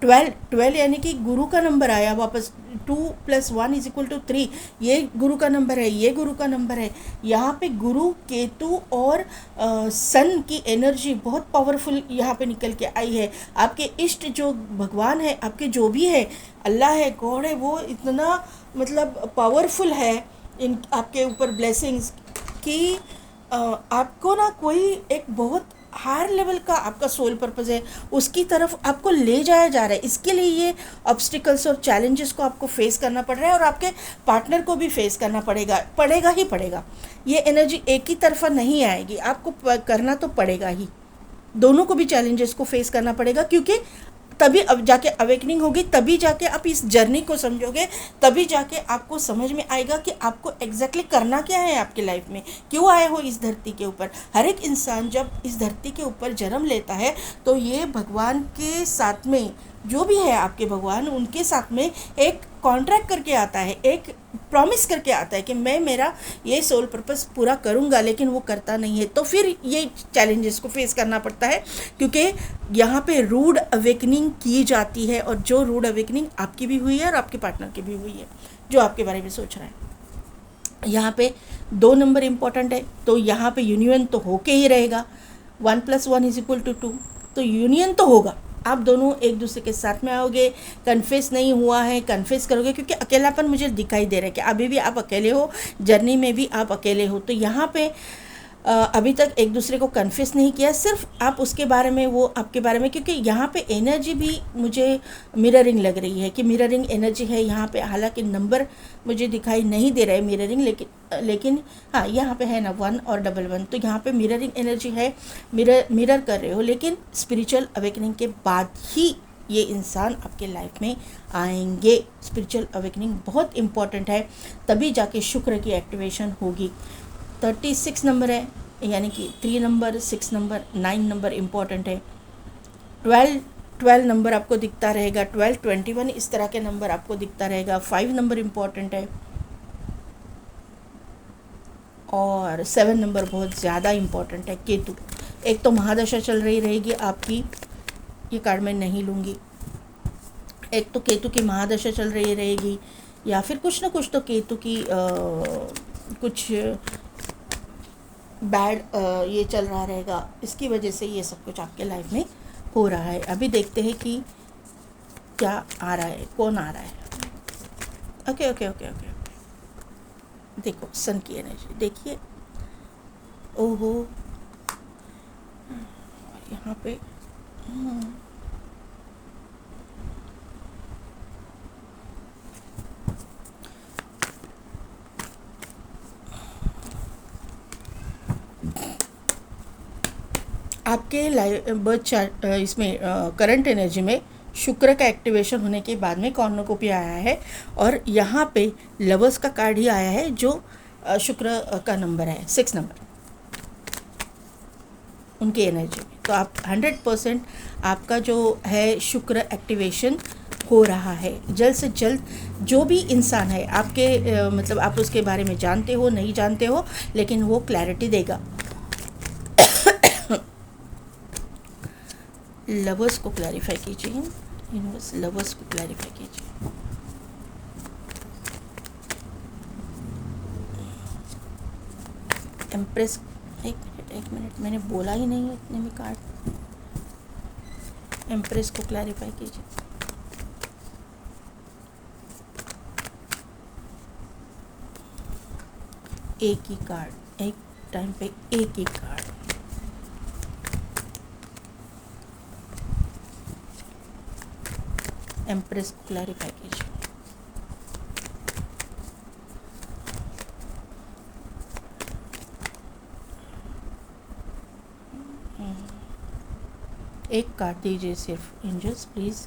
= 12 यानी कि गुरु का नंबर आया वापस। 2 + 1 = 3, ये गुरु का नंबर है, ये गुरु का नंबर है। यहाँ पे गुरु, केतु और सन की एनर्जी बहुत पावरफुल यहाँ पे निकल के आई है। आपके इष्ट जो भगवान है, आपके जो भी है, अल्लाह है, गॉड है, वो इतना मतलब पावरफुल है इन आपके ऊपर ब्लेसिंग्स कि आपको ना कोई एक बहुत हायर लेवल का आपका सोल पर्पज़ है, उसकी तरफ आपको ले जाया जा रहा है। इसके लिए ये ऑब्स्टिकल्स और चैलेंजेस को आपको फेस करना पड़ रहा है और आपके पार्टनर को भी फेस करना पड़ेगा ही पड़ेगा। ये एनर्जी एक ही तरफा नहीं आएगी, आपको करना तो पड़ेगा ही, दोनों को भी चैलेंजेस को फेस करना पड़ेगा, क्योंकि तभी अब जाके अवेकनिंग होगी, तभी जाके आप इस जर्नी को समझोगे, तभी जाके आपको समझ में आएगा कि आपको एग्जैक्टली करना क्या है आपकी लाइफ में, क्यों आए हो इस धरती के ऊपर। हर एक इंसान जब इस धरती के ऊपर जन्म लेता है तो ये भगवान के साथ में, जो भी है आपके भगवान, उनके साथ में एक कॉन्ट्रैक्ट करके आता है, एक प्रॉमिस करके आता है कि मैं मेरा ये सोल पर्पस पूरा करूँगा, लेकिन वो करता नहीं है। तो फिर ये चैलेंजेस को फेस करना पड़ता है, क्योंकि यहाँ पे रूड अवेकनिंग की जाती है, और जो रूड अवेकनिंग आपकी भी हुई है और आपके पार्टनर की भी हुई है, जो आपके बारे में सोच रहा है। यहाँ पे 2 नंबर इम्पॉर्टेंट है, तो यहाँ पे यूनियन तो होके ही रहेगा। 1 + 1 = 2, तो यूनियन तो होगा, आप दोनों एक दूसरे के साथ में आओगे। कन्फेस नहीं हुआ है, कन्फेस करोगे, क्योंकि अकेलापन मुझे दिखाई दे रहा है कि अभी भी आप अकेले हो, जर्नी में भी आप अकेले हो। तो यहाँ पे अभी तक एक दूसरे को कन्फेस नहीं किया, सिर्फ आप उसके बारे में, वो आपके बारे में, क्योंकि यहाँ पे एनर्जी भी मुझे मिररिंग लग रही है कि मिररिंग एनर्जी है यहाँ पे। हालांकि नंबर मुझे दिखाई नहीं दे रहा है मिररिंग, लेकिन हाँ यहाँ पे है ना 1 और 11, तो यहाँ पे मिररिंग एनर्जी है, मिरर कर रहे हो। लेकिन स्पिरिचुअल अवेकनिंग के बाद ही ये इंसान आपके लाइफ में आएंगे। स्पिरिचुअल अवेकनिंग बहुत इम्पॉर्टेंट है, तभी जाके शुक्र की एक्टिवेशन होगी। 36 नंबर है, यानी कि 3 नंबर, 6 नंबर, 9 नंबर इम्पॉर्टेंट है। 12 नंबर आपको दिखता रहेगा, 12, 21 इस तरह के नंबर आपको दिखता रहेगा। 5 नंबर इम्पॉर्टेंट है, और 7 नंबर बहुत ज़्यादा इम्पॉर्टेंट है। केतु, एक तो महादशा चल रही रहेगी आपकी, ये कार्ड मैं नहीं लूँगी। एक तो केतु की महादशा चल रही रहेगी, या फिर कुछ ना कुछ तो केतु की कुछ बैड ये चल रहा रहेगा, इसकी वजह से ये सब कुछ आपके लाइफ में हो रहा है। अभी देखते हैं कि क्या आ रहा है, कौन आ रहा है। ओके ओके ओके ओके, देखो सन की एनर्जी देखिए। ओहो, यहाँ पे आपके बर्थ चार्ट इसमें करंट एनर्जी में शुक्र का एक्टिवेशन होने के बाद में कॉर्नोकोपिया आया है, और यहाँ पे लवर्स का कार्ड ही आया है, जो शुक्र का नंबर है 6 नंबर उनकी एनर्जी में। तो आप 100% आपका जो है शुक्र एक्टिवेशन हो रहा है। जल्द से जल्द जो भी इंसान है आपके मतलब आप उसके बारे में जानते हो नहीं जानते हो, लेकिन वो क्लैरिटी देगा। लवर्स को क्लैरिफाई कीजिए, यूनिवर्स लवर्स को क्लैरिफाई कीजिए। एम्प्रेस, एक मिनट मैंने बोला ही नहीं है इतने में कार्ड। एम्प्रेस को क्लैरिफाई कीजिए। एक ही कार्ड, एक टाइम पे एक ही कार्ड। एम्प्रेस को क्लैरिफाई कीजिए। एक कार्ड दीजिए सिर्फ, एंजल्स प्लीज़।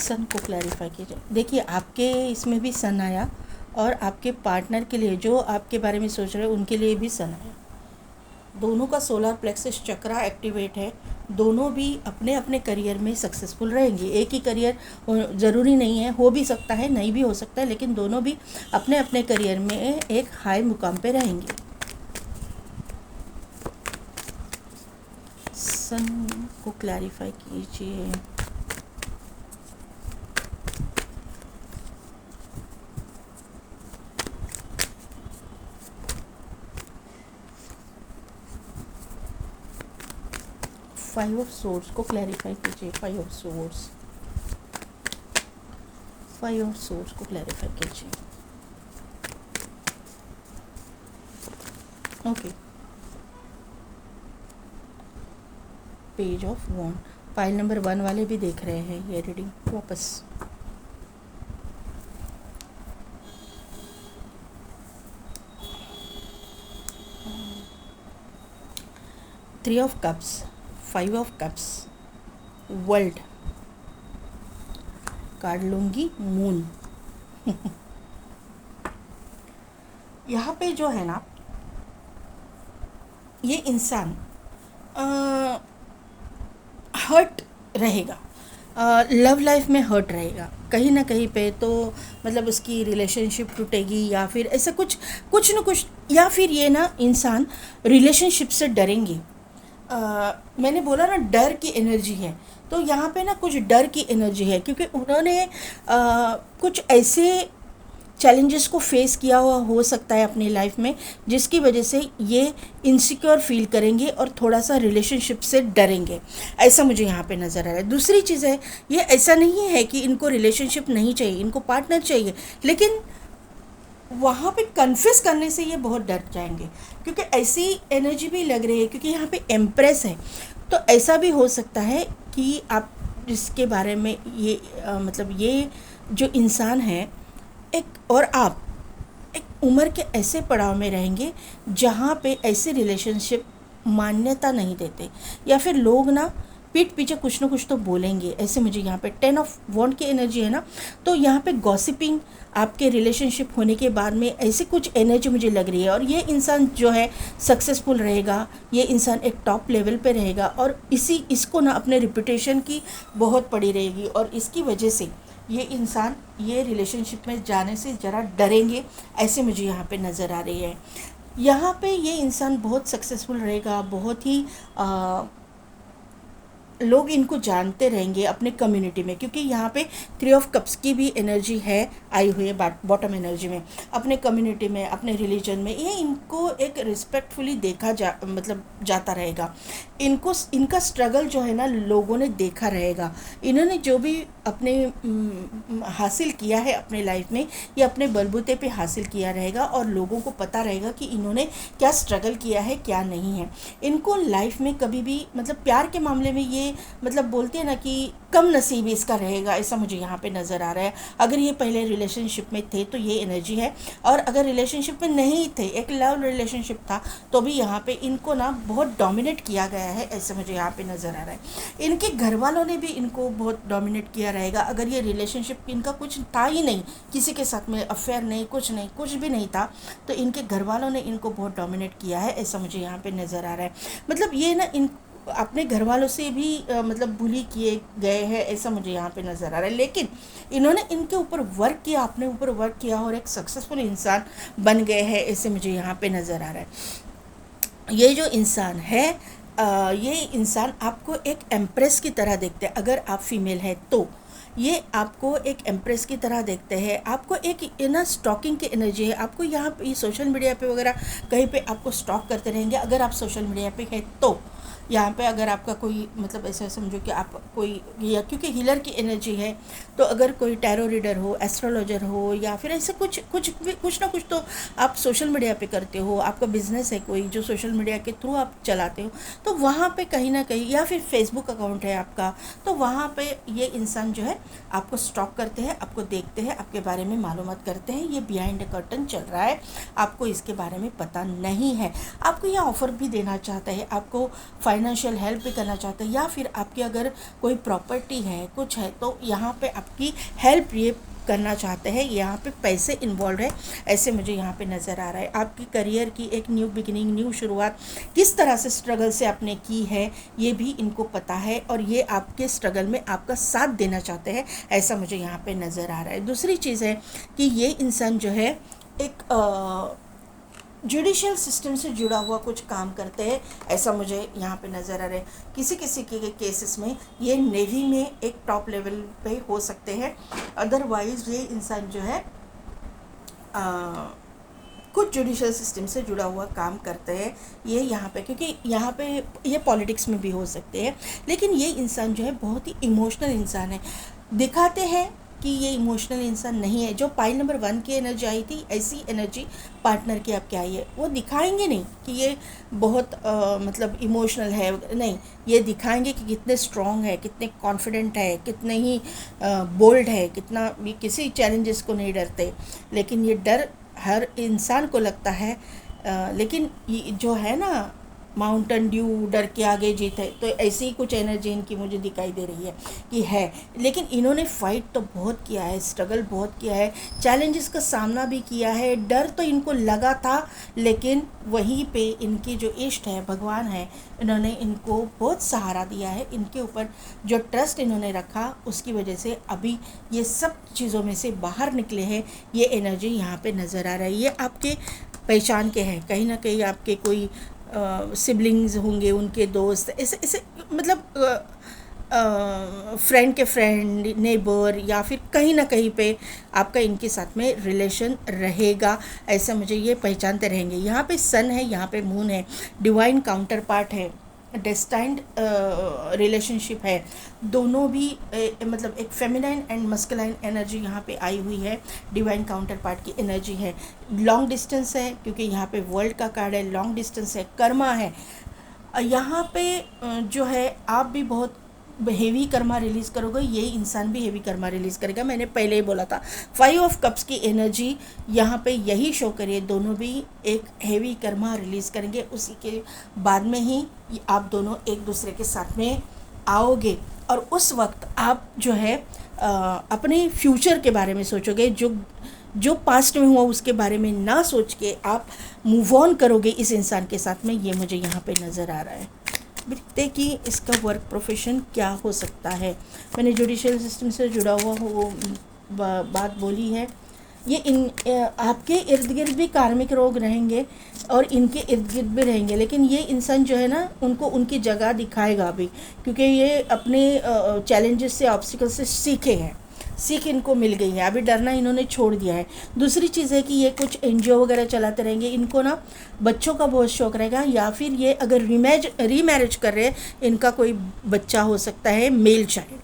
सन को क्लैरिफाई कीजिए। देखिए आपके इसमें भी सन आया, और आपके पार्टनर के लिए जो आपके बारे में सोच रहे हैं उनके लिए भी सन आया। दोनों का सोलर प्लेक्सस चक्रा एक्टिवेट है, दोनों भी अपने अपने करियर में सक्सेसफुल रहेंगे। एक ही करियर ज़रूरी नहीं है, हो भी सकता है नहीं भी हो सकता है, लेकिन दोनों भी अपने अपने करियर में एक हाई मुकाम पे रहेंगे। सन को क्लैरिफाई कीजिए। फाइव ऑफ सोर्स को क्लैरिफाई कीजिए। फाइव ऑफ सोर्स को क्लैरिफाई कीजिए। Okay, page of wand, pile number 1 वाले भी देख रहे हैं ये रीडिंग वापस। Three of cups, 5 of cups, world card लूँगी, मून। यहाँ पे जो है ना, ये इंसान हर्ट रहेगा, लव लाइफ में हर्ट रहेगा कहीं ना कहीं पे, तो मतलब उसकी रिलेशनशिप टूटेगी या फिर ऐसा कुछ कुछ न कुछ, या फिर ये ना इंसान रिलेशनशिप से डरेंगे। मैंने बोला ना डर की एनर्जी है, तो यहाँ पे ना कुछ डर की एनर्जी है, क्योंकि उन्होंने कुछ ऐसे चैलेंजेस को फेस किया हुआ हो सकता है अपनी लाइफ में, जिसकी वजह से ये इनसिक्योर फील करेंगे और थोड़ा सा रिलेशनशिप से डरेंगे, ऐसा मुझे यहाँ पे नज़र आ रहा है। दूसरी चीज़ है, ये ऐसा नहीं है कि इनको रिलेशनशिप नहीं चाहिए, इनको पार्टनर चाहिए, लेकिन वहाँ पे कन्फ्यूज़ करने से ये बहुत डर जाएंगे, क्योंकि ऐसी एनर्जी भी लग रही है, क्योंकि यहाँ पे एम्प्रेस है। तो ऐसा भी हो सकता है कि आप जिसके बारे में ये मतलब ये जो इंसान है, एक और आप एक उम्र के ऐसे पड़ाव में रहेंगे जहाँ पे ऐसे रिलेशनशिप मान्यता नहीं देते, या फिर लोग ना पीठ पीछे कुछ ना कुछ तो बोलेंगे, ऐसे मुझे यहाँ पे 10 ऑफ वॉन्ड की एनर्जी है ना, तो यहाँ पे गॉसिपिंग आपके रिलेशनशिप होने के बाद में ऐसी कुछ एनर्जी मुझे लग रही है। और ये इंसान जो है सक्सेसफुल रहेगा, ये इंसान एक टॉप लेवल पे रहेगा, और इसको ना अपने रिपुटेशन की बहुत पड़ी रहेगी, और इसकी वजह से ये इंसान ये रिलेशनशिप में जाने से ज़रा डरेंगे, ऐसे मुझे यहाँ पे नज़र आ रही है। यहाँ पे ये इंसान बहुत सक्सेसफुल रहेगा, बहुत ही लोग इनको जानते रहेंगे अपने कम्युनिटी में, क्योंकि यहाँ पे 3 ऑफ कप्स की भी एनर्जी है आई हुई है बॉटम एनर्जी में। अपने कम्युनिटी में, अपने रिलीजन में ये इनको एक रिस्पेक्टफुली देखा मतलब जाता रहेगा। इनका स्ट्रगल जो है ना लोगों ने देखा रहेगा। इन्होंने जो भी अपने हासिल किया है अपने लाइफ में, ये अपने बलबूते पे हासिल किया रहेगा, और लोगों को पता रहेगा कि इन्होंने क्या स्ट्रगल किया है क्या नहीं है। इनको लाइफ में कभी भी मतलब प्यार के मामले में ये मतलब बोलते हैं ना कि कम नसीबी इसका रहेगा, ऐसा मुझे यहाँ पे नज़र आ रहा है। अगर ये पहले रिलेशनशिप में थे तो ये एनर्जी है, और अगर रिलेशनशिप में नहीं थे, एक लव रिलेशनशिप था, तो भी यहाँ पे इनको ना बहुत डोमिनेट किया गया है, ऐसे मुझे यहाँ पे नज़र आ रहा है। इनके घर वालों ने भी इनको बहुत डोमिनेट किया रहेगा। अगर ये रिलेशनशिप इनका कुछ था ही नहीं, किसी के साथ में अफेयर नहीं, कुछ भी नहीं था, तो इनके घर वालों ने इनको बहुत डोमिनेट किया है, ऐसा मुझे यहाँ पे नज़र आ रहा है। मतलब ये ना इन अपने घर वालों से भी मतलब बुली किए गए हैं, ऐसा मुझे यहाँ पे नज़र आ रहा है। लेकिन इन्होंने इनके ऊपर वर्क किया, अपने ऊपर वर्क किया, और एक सक्सेसफुल इंसान बन गए हैं, ऐसे मुझे यहाँ पे नज़र आ रहा है। ये जो इंसान है ये इंसान आपको एक एम्प्रेस की तरह देखते हैं। अगर आप फीमेल है तो ये आपको एक एम्प्रेस की तरह देखते हैं। आपको एक ना स्टॉकिंग की एनर्जी है। आपको यहाँ पे सोशल मीडिया पे वगैरह कहीं पे आपको स्टॉक करते रहेंगे, अगर आप सोशल मीडिया पे है तो। यहाँ पे अगर आपका कोई मतलब ऐसा समझो कि आप कोई, या क्योंकि हीलर की एनर्जी है, तो अगर कोई टैरो रीडर हो, एस्ट्रोलॉजर हो, या फिर ऐसे कुछ ना कुछ तो आप सोशल मीडिया पे करते हो, आपका बिजनेस है कोई जो सोशल मीडिया के थ्रू आप चलाते हो, तो वहाँ पे कहीं ना कहीं, या फिर फेसबुक अकाउंट है आपका, तो वहाँ पे ये इंसान जो है आपको स्टॉक करते हैं, आपको देखते हैं, आपके बारे में मालूमात करते हैं। ये बिहाइंड द कर्टन चल रहा है, आपको इसके बारे में पता नहीं है। आपको ये ऑफ़र भी देना चाहता है, आपको फाइनेंशियल हेल्प भी करना चाहते हैं, या फिर आपकी अगर कोई प्रॉपर्टी है, कुछ है, तो यहाँ पे आपकी हेल्प ये करना चाहते हैं। यहाँ पे पैसे इन्वॉल्व है, ऐसे मुझे यहाँ पे नज़र आ रहा है। आपकी करियर की एक न्यू बिगिनिंग, न्यू शुरुआत किस तरह से स्ट्रगल से आपने की है, ये भी इनको पता है, और ये आपके स्ट्रगल में आपका साथ देना चाहते हैं, ऐसा मुझे यहाँ पे नज़र आ रहा है। दूसरी चीज़ है कि ये इंसान जो है एक जुडिशियल सिस्टम से जुड़ा हुआ कुछ काम करते हैं, ऐसा मुझे यहाँ पे नज़र आ रहा है। किसी किसी के केसेस में ये नेवी में एक टॉप लेवल पे हो सकते हैं। अदरवाइज ये इंसान जो है कुछ जुडिशियल सिस्टम से जुड़ा हुआ काम करते हैं ये यहाँ पे, क्योंकि यहाँ पे ये पॉलिटिक्स में भी हो सकते हैं। लेकिन ये इंसान जो है बहुत ही इमोशनल इंसान है, दिखाते हैं कि ये इमोशनल इंसान नहीं है। जो पाइल नंबर 1 की एनर्जी आई थी, ऐसी एनर्जी पार्टनर की आपके आई है। वो दिखाएंगे नहीं कि ये बहुत मतलब इमोशनल है, नहीं, ये दिखाएंगे कि कितने स्ट्रॉन्ग है, कितने कॉन्फिडेंट है, कितने ही बोल्ड है, कितना भी किसी चैलेंजेस को नहीं डरते। लेकिन ये डर हर इंसान को लगता है, लेकिन ये जो है ना, माउंटेन ड्यू, डर के आगे जीत है, तो ऐसी ही कुछ एनर्जी इनकी मुझे दिखाई दे रही है कि है। लेकिन इन्होंने फाइट तो बहुत किया है, स्ट्रगल बहुत किया है, चैलेंजेस का सामना भी किया है, डर तो इनको लगा था, लेकिन वहीं पे इनकी जो इष्ट है, भगवान है, इन्होंने इनको बहुत सहारा दिया है। इनके ऊपर जो ट्रस्ट इन्होंने रखा, उसकी वजह से अभी ये सब चीज़ों में से बाहर निकले हैं। ये एनर्जी यहाँ पे नज़र आ रही है। आपके पहचान के हैं, कहीं ना कहीं आपके कोई सिबलिंग्स होंगे, उनके दोस्त, ऐसे ऐसे मतलब फ्रेंड के फ्रेंड, नेबर, या फिर कहीं ना कहीं पे आपका इनके साथ में रिलेशन रहेगा, ऐसा मुझे ये पहचानते रहेंगे। यहाँ पे सन है, यहाँ पे मून है, डिवाइन काउंटर पार्ट है, डेस्टाइंड रिलेशनशिप है। दोनों भी मतलब एक फेमिनाइन एंड मस्कुलाइन एनर्जी यहाँ पे आई हुई है। डिवाइन काउंटर पार्ट की एनर्जी है। लॉन्ग डिस्टेंस है, क्योंकि यहाँ पे वर्ल्ड का कार्ड है, लॉन्ग डिस्टेंस है, कर्मा है। यहाँ पे जो है आप भी बहुत हेवी कर्मा रिलीज़ करोगे, ये इंसान भी हेवी कर्मा रिलीज़ करेगा। मैंने पहले ही बोला था, 5 ऑफ कप्स की एनर्जी यहाँ पे यही शो करिए, दोनों भी एक हेवी कर्मा रिलीज़ करेंगे। उसी के बाद में ही आप दोनों एक दूसरे के साथ में आओगे, और उस वक्त आप जो है अपने फ्यूचर के बारे में सोचोगे। जो पास्ट में हुआ उसके बारे में ना सोच के आप मूव ऑन करोगे इस इंसान के साथ में, ये मुझे यहाँ पे नज़र आ रहा है। देखते कि इसका वर्क प्रोफेशन क्या हो सकता है। मैंने जुडिशियल सिस्टम से जुड़ा हुआ वो बात बोली है। ये आपके इर्द गिर्द भी कार्मिक रोग रहेंगे और इनके इर्द गिर्द भी रहेंगे, लेकिन ये इंसान जो है ना, उनको उनकी जगह दिखाएगा अभी, क्योंकि ये अपने चैलेंजेस से, ऑब्स्टिकल से सीखे हैं, सीख इनको मिल गई है। अभी डरना इन्होंने छोड़ दिया है। दूसरी चीज़ है कि ये कुछ एनजीओ वगैरह चलाते रहेंगे। इनको ना बच्चों का बहुत शौक रहेगा, या फिर ये अगर रीमैरिज कर रहे हैं, इनका कोई बच्चा हो सकता है, मेल चाइल्ड।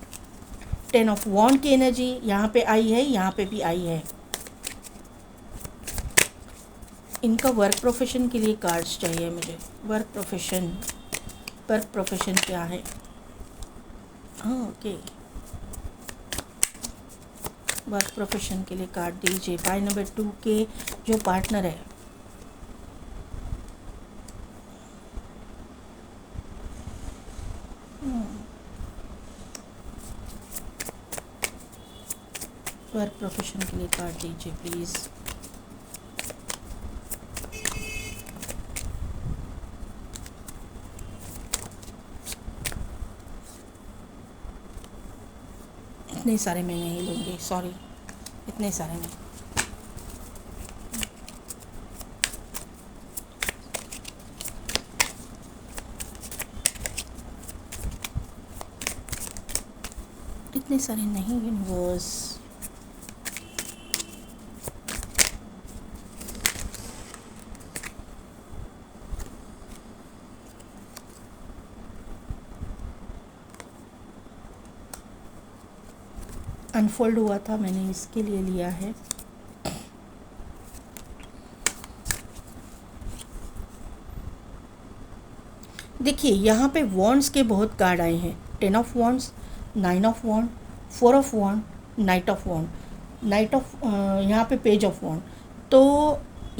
10 ऑफ वॉन्ड की एनर्जी यहाँ पे आई है, यहाँ पे भी आई है। इनका वर्क प्रोफेशन के लिए कार्ड्स चाहिए मुझे। वर्क प्रोफेशन क्या है? ओके, वर्क प्रोफेशन के लिए कार्ड दीजिए। पाई नंबर 2 के जो पार्टनर है, वर्क प्रोफेशन के लिए कार्ड दीजिए प्लीज़। इतने सारे मैं नहीं लूँगी, सॉरी, इतने सारे नहीं। इतने सारे नहीं यूनिवर्स। अनफोल्ड हुआ था, मैंने इसके लिए लिया है। देखिए यहाँ पे वॉन्ड्स के बहुत कार्ड आए हैं। 10 of wands, 9 of wand, 4 of wand, knight of wand, यहाँ पे पेज ऑफ वॉन्ड। तो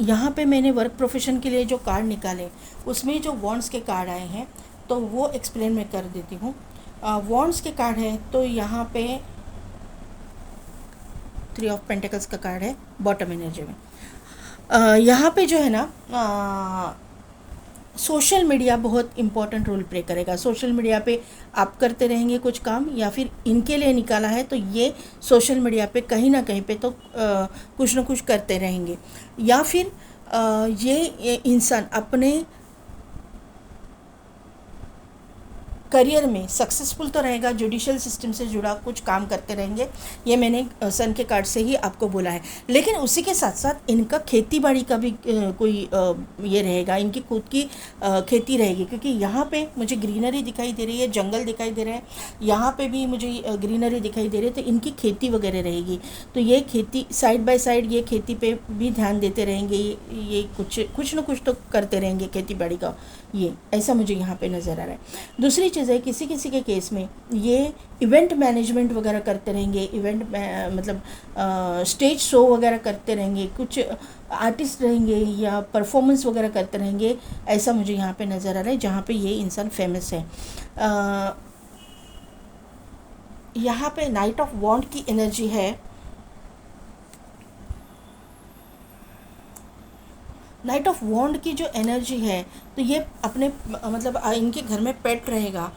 यहाँ पे मैंने वर्क प्रोफेशन के लिए जो कार्ड निकाले, उसमें जो वॉन्ड्स के कार्ड आए हैं, तो वो एक्सप्लेन मैं कर देती हूँ। वॉन्ड्स के कार्ड है, तो यहाँ पे 3 ऑफ पेंटिकल्स का कार्ड है बॉटम एनर्जी में। यहाँ पे जो है ना, सोशल मीडिया बहुत इम्पॉर्टेंट रोल प्ले करेगा। सोशल मीडिया पे आप करते रहेंगे कुछ काम, या फिर इनके लिए निकाला है तो ये सोशल मीडिया पे कहीं ना कहीं पे तो कुछ ना कुछ करते रहेंगे, या फिर ये इंसान अपने करियर में सक्सेसफुल तो रहेगा, जुडिशियल सिस्टम से जुड़ा कुछ काम करते रहेंगे, ये मैंने सन के कार्ड से ही आपको बोला है। लेकिन उसी के साथ साथ इनका खेती बाड़ी का भी कोई ये रहेगा, इनकी खुद की खेती रहेगी, क्योंकि यहाँ पे मुझे ग्रीनरी दिखाई दे रही है, जंगल दिखाई दे रहे हैं, यहाँ पे भी मुझे ग्रीनरी दिखाई दे रही है, तो इनकी खेती वगैरह रहेगी। तो ये खेती साइड बाय साइड ये खेती पे भी ध्यान देते रहेंगे, ये कुछ न कुछ तो करते रहेंगे खेती बाड़ी का, ये ऐसा मुझे यहाँ पे नज़र आ रहा है। दूसरी चीज़ है, किसी किसी के केस में ये इवेंट मैनेजमेंट वगैरह करते रहेंगे, इवेंट मतलब स्टेज शो वगैरह करते रहेंगे, कुछ आर्टिस्ट रहेंगे या परफॉर्मेंस वगैरह करते रहेंगे, ऐसा मुझे यहाँ पे नज़र आ रहा है, जहाँ पे ये इंसान फेमस है। यहाँ पे नाइट ऑफ वॉन्ड की एनर्जी है। नाइट ऑफ वॉन्ड की जो एनर्जी है, तो ये अपने मतलब इनके घर में पेट रहेगा,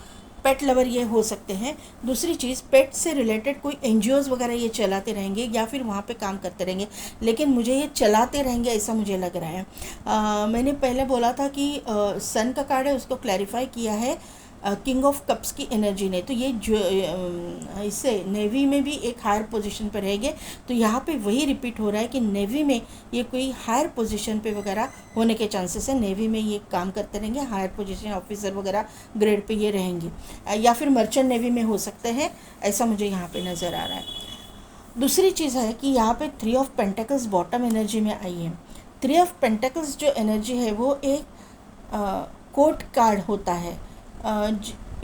पेट लवर ये हो सकते हैं। दूसरी चीज़, पेट से रिलेटेड कोई एनजीओज़ वगैरह ये चलाते रहेंगे या फिर वहाँ पे काम करते रहेंगे, लेकिन मुझे ये चलाते रहेंगे ऐसा मुझे लग रहा है। मैंने पहले बोला था कि सन का कार्ड है, उसको क्लैरिफाई किया है किंग ऑफ कप्स की एनर्जी ने, तो ये जो इससे नेवी में भी एक हायर पोजीशन पर रहेंगे। तो यहाँ पे वही रिपीट हो रहा है कि नेवी में ये कोई हायर पोजीशन पे वगैरह होने के चांसेस है, नेवी में ये काम करते रहेंगे, हायर पोजीशन ऑफिसर वगैरह ग्रेड पे ये रहेंगे, या फिर मर्चेंट नेवी में हो सकते हैं, ऐसा मुझे यहाँ पे नज़र आ रहा है। दूसरी चीज़ है कि यहाँ पे 3 ऑफ पेंटिकल्स बॉटम एनर्जी में आई है। 3 ऑफ पेंटिकल्स जो एनर्जी है वो एक कोर्ट कार्ड होता है,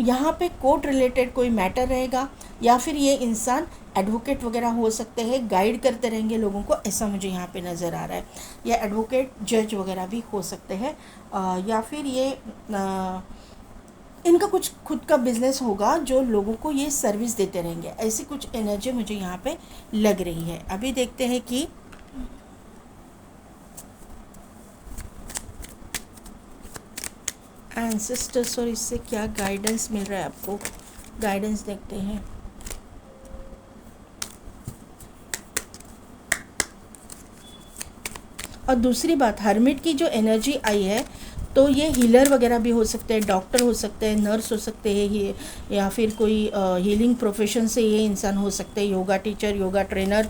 यहाँ पे कोर्ट रिलेटेड कोई मैटर रहेगा, या फिर ये इंसान एडवोकेट वगैरह हो सकते हैं, गाइड करते रहेंगे लोगों को, ऐसा मुझे यहाँ पे नज़र आ रहा है। या एडवोकेट जज वगैरह भी हो सकते हैं, या फिर ये इनका कुछ खुद का बिजनेस होगा जो लोगों को ये सर्विस देते रहेंगे, ऐसी कुछ एनर्जी मुझे यहाँ पे लग रही है। अभी देखते हैं कि एंसेस्टर्स और इससे क्या गाइडेंस मिल रहा है आपको, गाइडेंस देखते हैं। और दूसरी बात, हर्मिट की जो एनर्जी आई है, तो ये हीलर वगैरह भी हो सकते हैं, डॉक्टर हो सकते हैं, नर्स हो सकते हैं, ये या फिर कोई हीलिंग प्रोफेशन से ये इंसान हो सकते हैं, योगा टीचर, योगा ट्रेनर,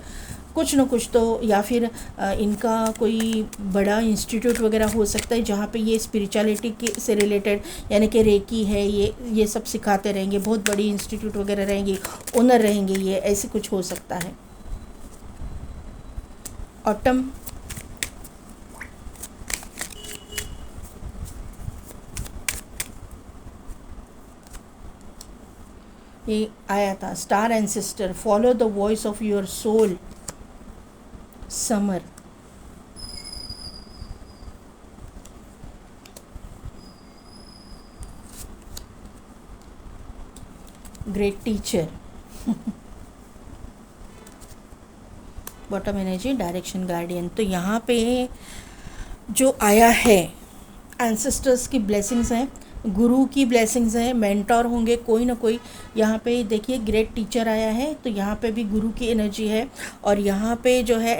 कुछ न कुछ तो, या फिर इनका कोई बड़ा इंस्टीट्यूट वगैरह हो सकता है जहाँ पे ये स्पिरिचुअलिटी के से रिलेटेड, यानी कि रेकी है, ये सब सिखाते रहेंगे, बहुत बड़ी इंस्टीट्यूट वगैरह रहेंगे, ओनर रहेंगे, ये ऐसे कुछ हो सकता है। ऑटम, ये आया था star ancestor, follow the voice of your soul, summer, great teacher, bottom energy, direction guardian. तो यहाँ पे जो आया है, एंसेस्टर्स की ब्लेसिंग्स हैं, गुरु की ब्लेसिंग्स हैं, मेंटोर होंगे कोई ना कोई। यहाँ पे देखिए ग्रेट टीचर आया है, तो यहाँ पे भी गुरु की एनर्जी है, और यहाँ पे जो है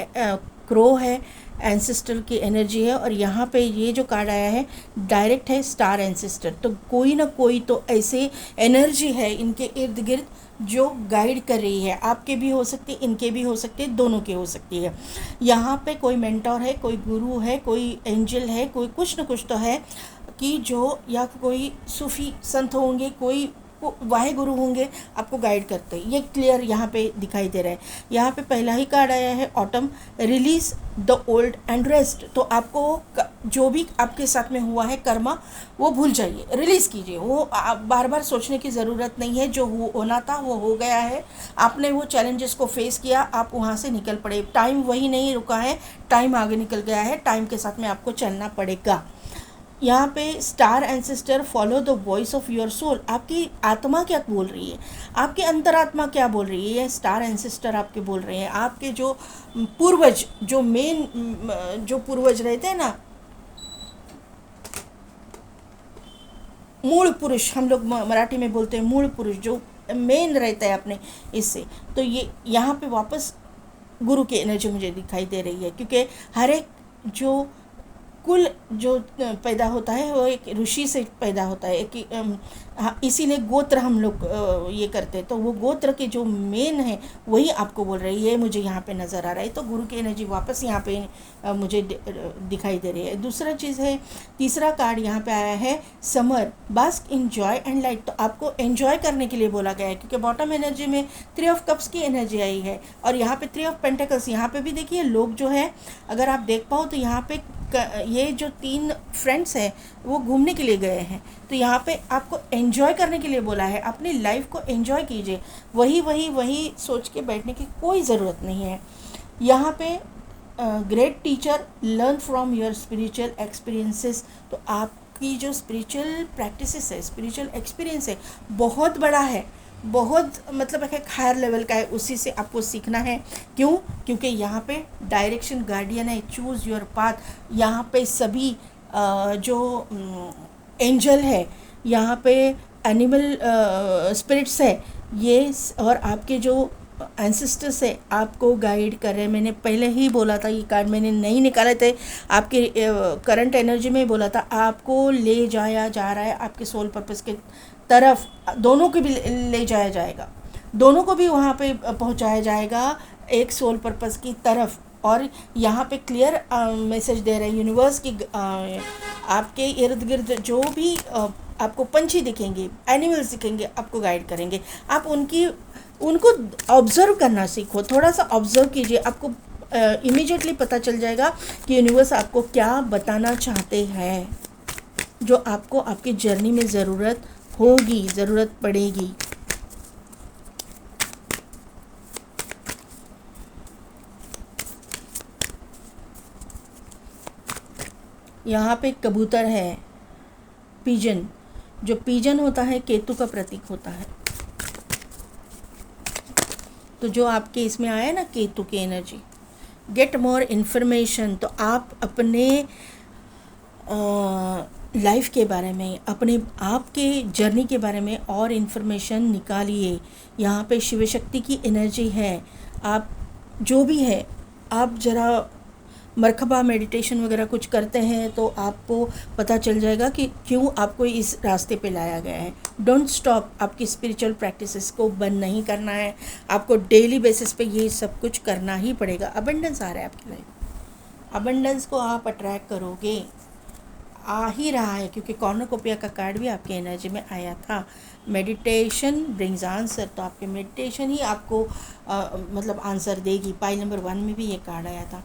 क्रो है, एंसेस्टर की एनर्जी है, और यहाँ पे ये जो कार्ड आया है डायरेक्ट है स्टार एंसेस्टर। तो कोई ना कोई तो ऐसे एनर्जी है इनके इर्द गिर्द जो गाइड कर रही है, आपके भी हो सकती है, इनके भी हो सकती है, दोनों की हो सकती है। यहाँ पे कोई मेंटोर है, कोई गुरु है, कोई एंजल है, कोई कुछ न कुछ तो है कि जो, या कोई सूफी संत होंगे, कोई वाहे गुरु होंगे, आपको गाइड करते हैं, ये क्लियर यहाँ पे दिखाई दे रहा है। यहाँ पे पहला ही कार्ड आया है autumn, release the old and rest. तो आपको जो भी आपके साथ में हुआ है कर्मा, वो भूल जाइए, रिलीज़ कीजिए, वो आप बार बार सोचने की ज़रूरत नहीं है, जो होना था वो हो गया है, आपने वो चैलेंजेस को फेस किया, आप वहाँ से निकल पड़े, टाइम वही नहीं रुका है, टाइम आगे निकल गया है, टाइम के साथ में आपको चलना पड़ेगा। यहाँ पे star ancestor, follow the voice of your soul, आपकी आत्मा क्या बोल रही है, आपकी अंतरात्मा क्या बोल रही है, ये स्टार एंसेस्टर आपके बोल रहे हैं। आपके जो पूर्वज, जो मेन जो पूर्वज रहते हैं ना, मूल पुरुष हम लोग मराठी में बोलते हैं, मूल पुरुष जो मेन रहता है अपने इससे, तो ये यहाँ पे वापस गुरु की एनर्जी मुझे दिखाई दे रही है, क्योंकि हर एक जो कुल जो पैदा होता है वो एक ऋषि से पैदा होता है, एक हाँ, इसीलिए गोत्र हम लोग ये करते हैं। तो वो गोत्र के जो मेन है वही आपको बोल रही है, मुझे यहाँ पे नज़र आ रहा है। तो गुरु की एनर्जी वापस यहाँ पे मुझे दिखाई दे रही है। दूसरा चीज़ है, तीसरा कार्ड यहाँ पे आया है summer, bask in joy and light. तो आपको एन्जॉय करने के लिए बोला गया है, क्योंकि बॉटम एनर्जी में 3 ऑफ कप्स की एनर्जी आई है और यहाँ पे 3 ऑफ पेंटिकल्स। यहाँ पे भी देखिए लोग जो है, अगर आप देख पाओ तो यहाँ पे ये जो 3 फ्रेंड्स हैं वो घूमने के लिए गए हैं। तो यहाँ पे आपको एंजॉय करने के लिए बोला है, अपनी लाइफ को एंजॉय कीजिए। वही सोच के बैठने की कोई ज़रूरत नहीं है। यहाँ पे great teacher, learn from your spiritual experiences. तो आपकी जो स्पिरिचुअल प्रैक्टिसेस है, स्पिरिचुअल एक्सपीरियंस है, बहुत बड़ा है, बहुत मतलब एक हायर लेवल का है, उसी से आपको सीखना है। क्यों? क्योंकि यहाँ पे डायरेक्शन गार्डियन है, चूज़ योर पाथ। यहाँ पे सभी जो एंजल है, यहाँ पे एनिमल स्पिरिट्स है ये, और आपके जो एंसेस्टर्स है आपको गाइड कर रहे हैं। मैंने पहले ही बोला था, ये कार्ड मैंने नहीं निकाले थे, आपके करंट एनर्जी में बोला था, आपको ले जाया जा रहा है आपके सोल पर्पस के तरफ। दोनों को भी ले जाया जाएगा, दोनों को भी वहाँ पे पहुँचाया जाएगा एक सोल पर्पस की तरफ। और यहाँ पे क्लियर मैसेज दे रहे हैं यूनिवर्स की, आपके इर्द गिर्द जो भी आपको पंछी दिखेंगे, एनिमल्स दिखेंगे, आपको गाइड करेंगे। आप उनको ऑब्ज़र्व करना सीखो, थोड़ा सा ऑब्ज़र्व कीजिए, आपको इमीडिएटली पता चल जाएगा कि यूनिवर्स आपको क्या बताना चाहते हैं, जो आपको आपकी जर्नी में ज़रूरत होगी, ज़रूरत पड़ेगी। यहाँ पे कबूतर है, पिजन। जो पिजन होता है केतु का प्रतीक होता है। तो जो आपके इसमें आया ना केतु की एनर्जी, गेट मोर इन्फॉर्मेशन। तो आप अपने लाइफ के बारे में, अपने आपके जर्नी के बारे में और इन्फॉर्मेशन निकालिए। यहाँ पे शिव शक्ति की एनर्जी है। आप जो भी है, आप ज़रा मरकबा मेडिटेशन वगैरह कुछ करते हैं तो आपको पता चल जाएगा कि क्यों आपको इस रास्ते पे लाया गया है। डोंट स्टॉप, आपकी स्पिरिचुअल प्रैक्टिसेस को बंद नहीं करना है, आपको डेली बेसिस पे ये सब कुछ करना ही पड़ेगा। अबंडेंस आ रहा है आपकी लाइफ, अबंडेंस को आप अट्रैक्ट करोगे, आ ही रहा है, क्योंकि कॉर्नोकोपिया का कार्ड भी आपकी एनर्जी में आया था। Meditation brings answer. तो आपके मेडिटेशन ही आपको मतलब आंसर देगी। पाइल नंबर 1 में भी ये कार्ड आया था।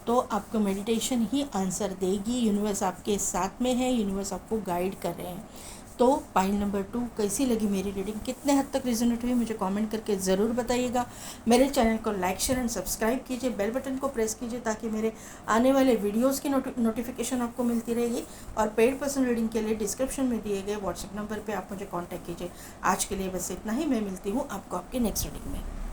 तो आपको मेडिटेशन ही आंसर देगी। यूनिवर्स आपके साथ में है, यूनिवर्स आपको गाइड कर रहे हैं। तो पाइल नंबर 2 कैसी लगी मेरी रीडिंग, कितने हद तक रिजोनेट हुई, मुझे कमेंट करके ज़रूर बताइएगा। मेरे चैनल को लाइक शेयर एंड सब्सक्राइब कीजिए, बेल बटन को प्रेस कीजिए ताकि मेरे आने वाले वीडियोस की नोटिफिकेशन आपको मिलती रहेगी। और पेड पर्सनल रीडिंग के लिए डिस्क्रिप्शन में दिए गए व्हाट्सएप नंबर पर आप मुझे कॉन्टैक्ट कीजिए। आज के लिए बस इतना ही। मैं मिलती हूँ आपको आपके नेक्स्ट रीडिंग में।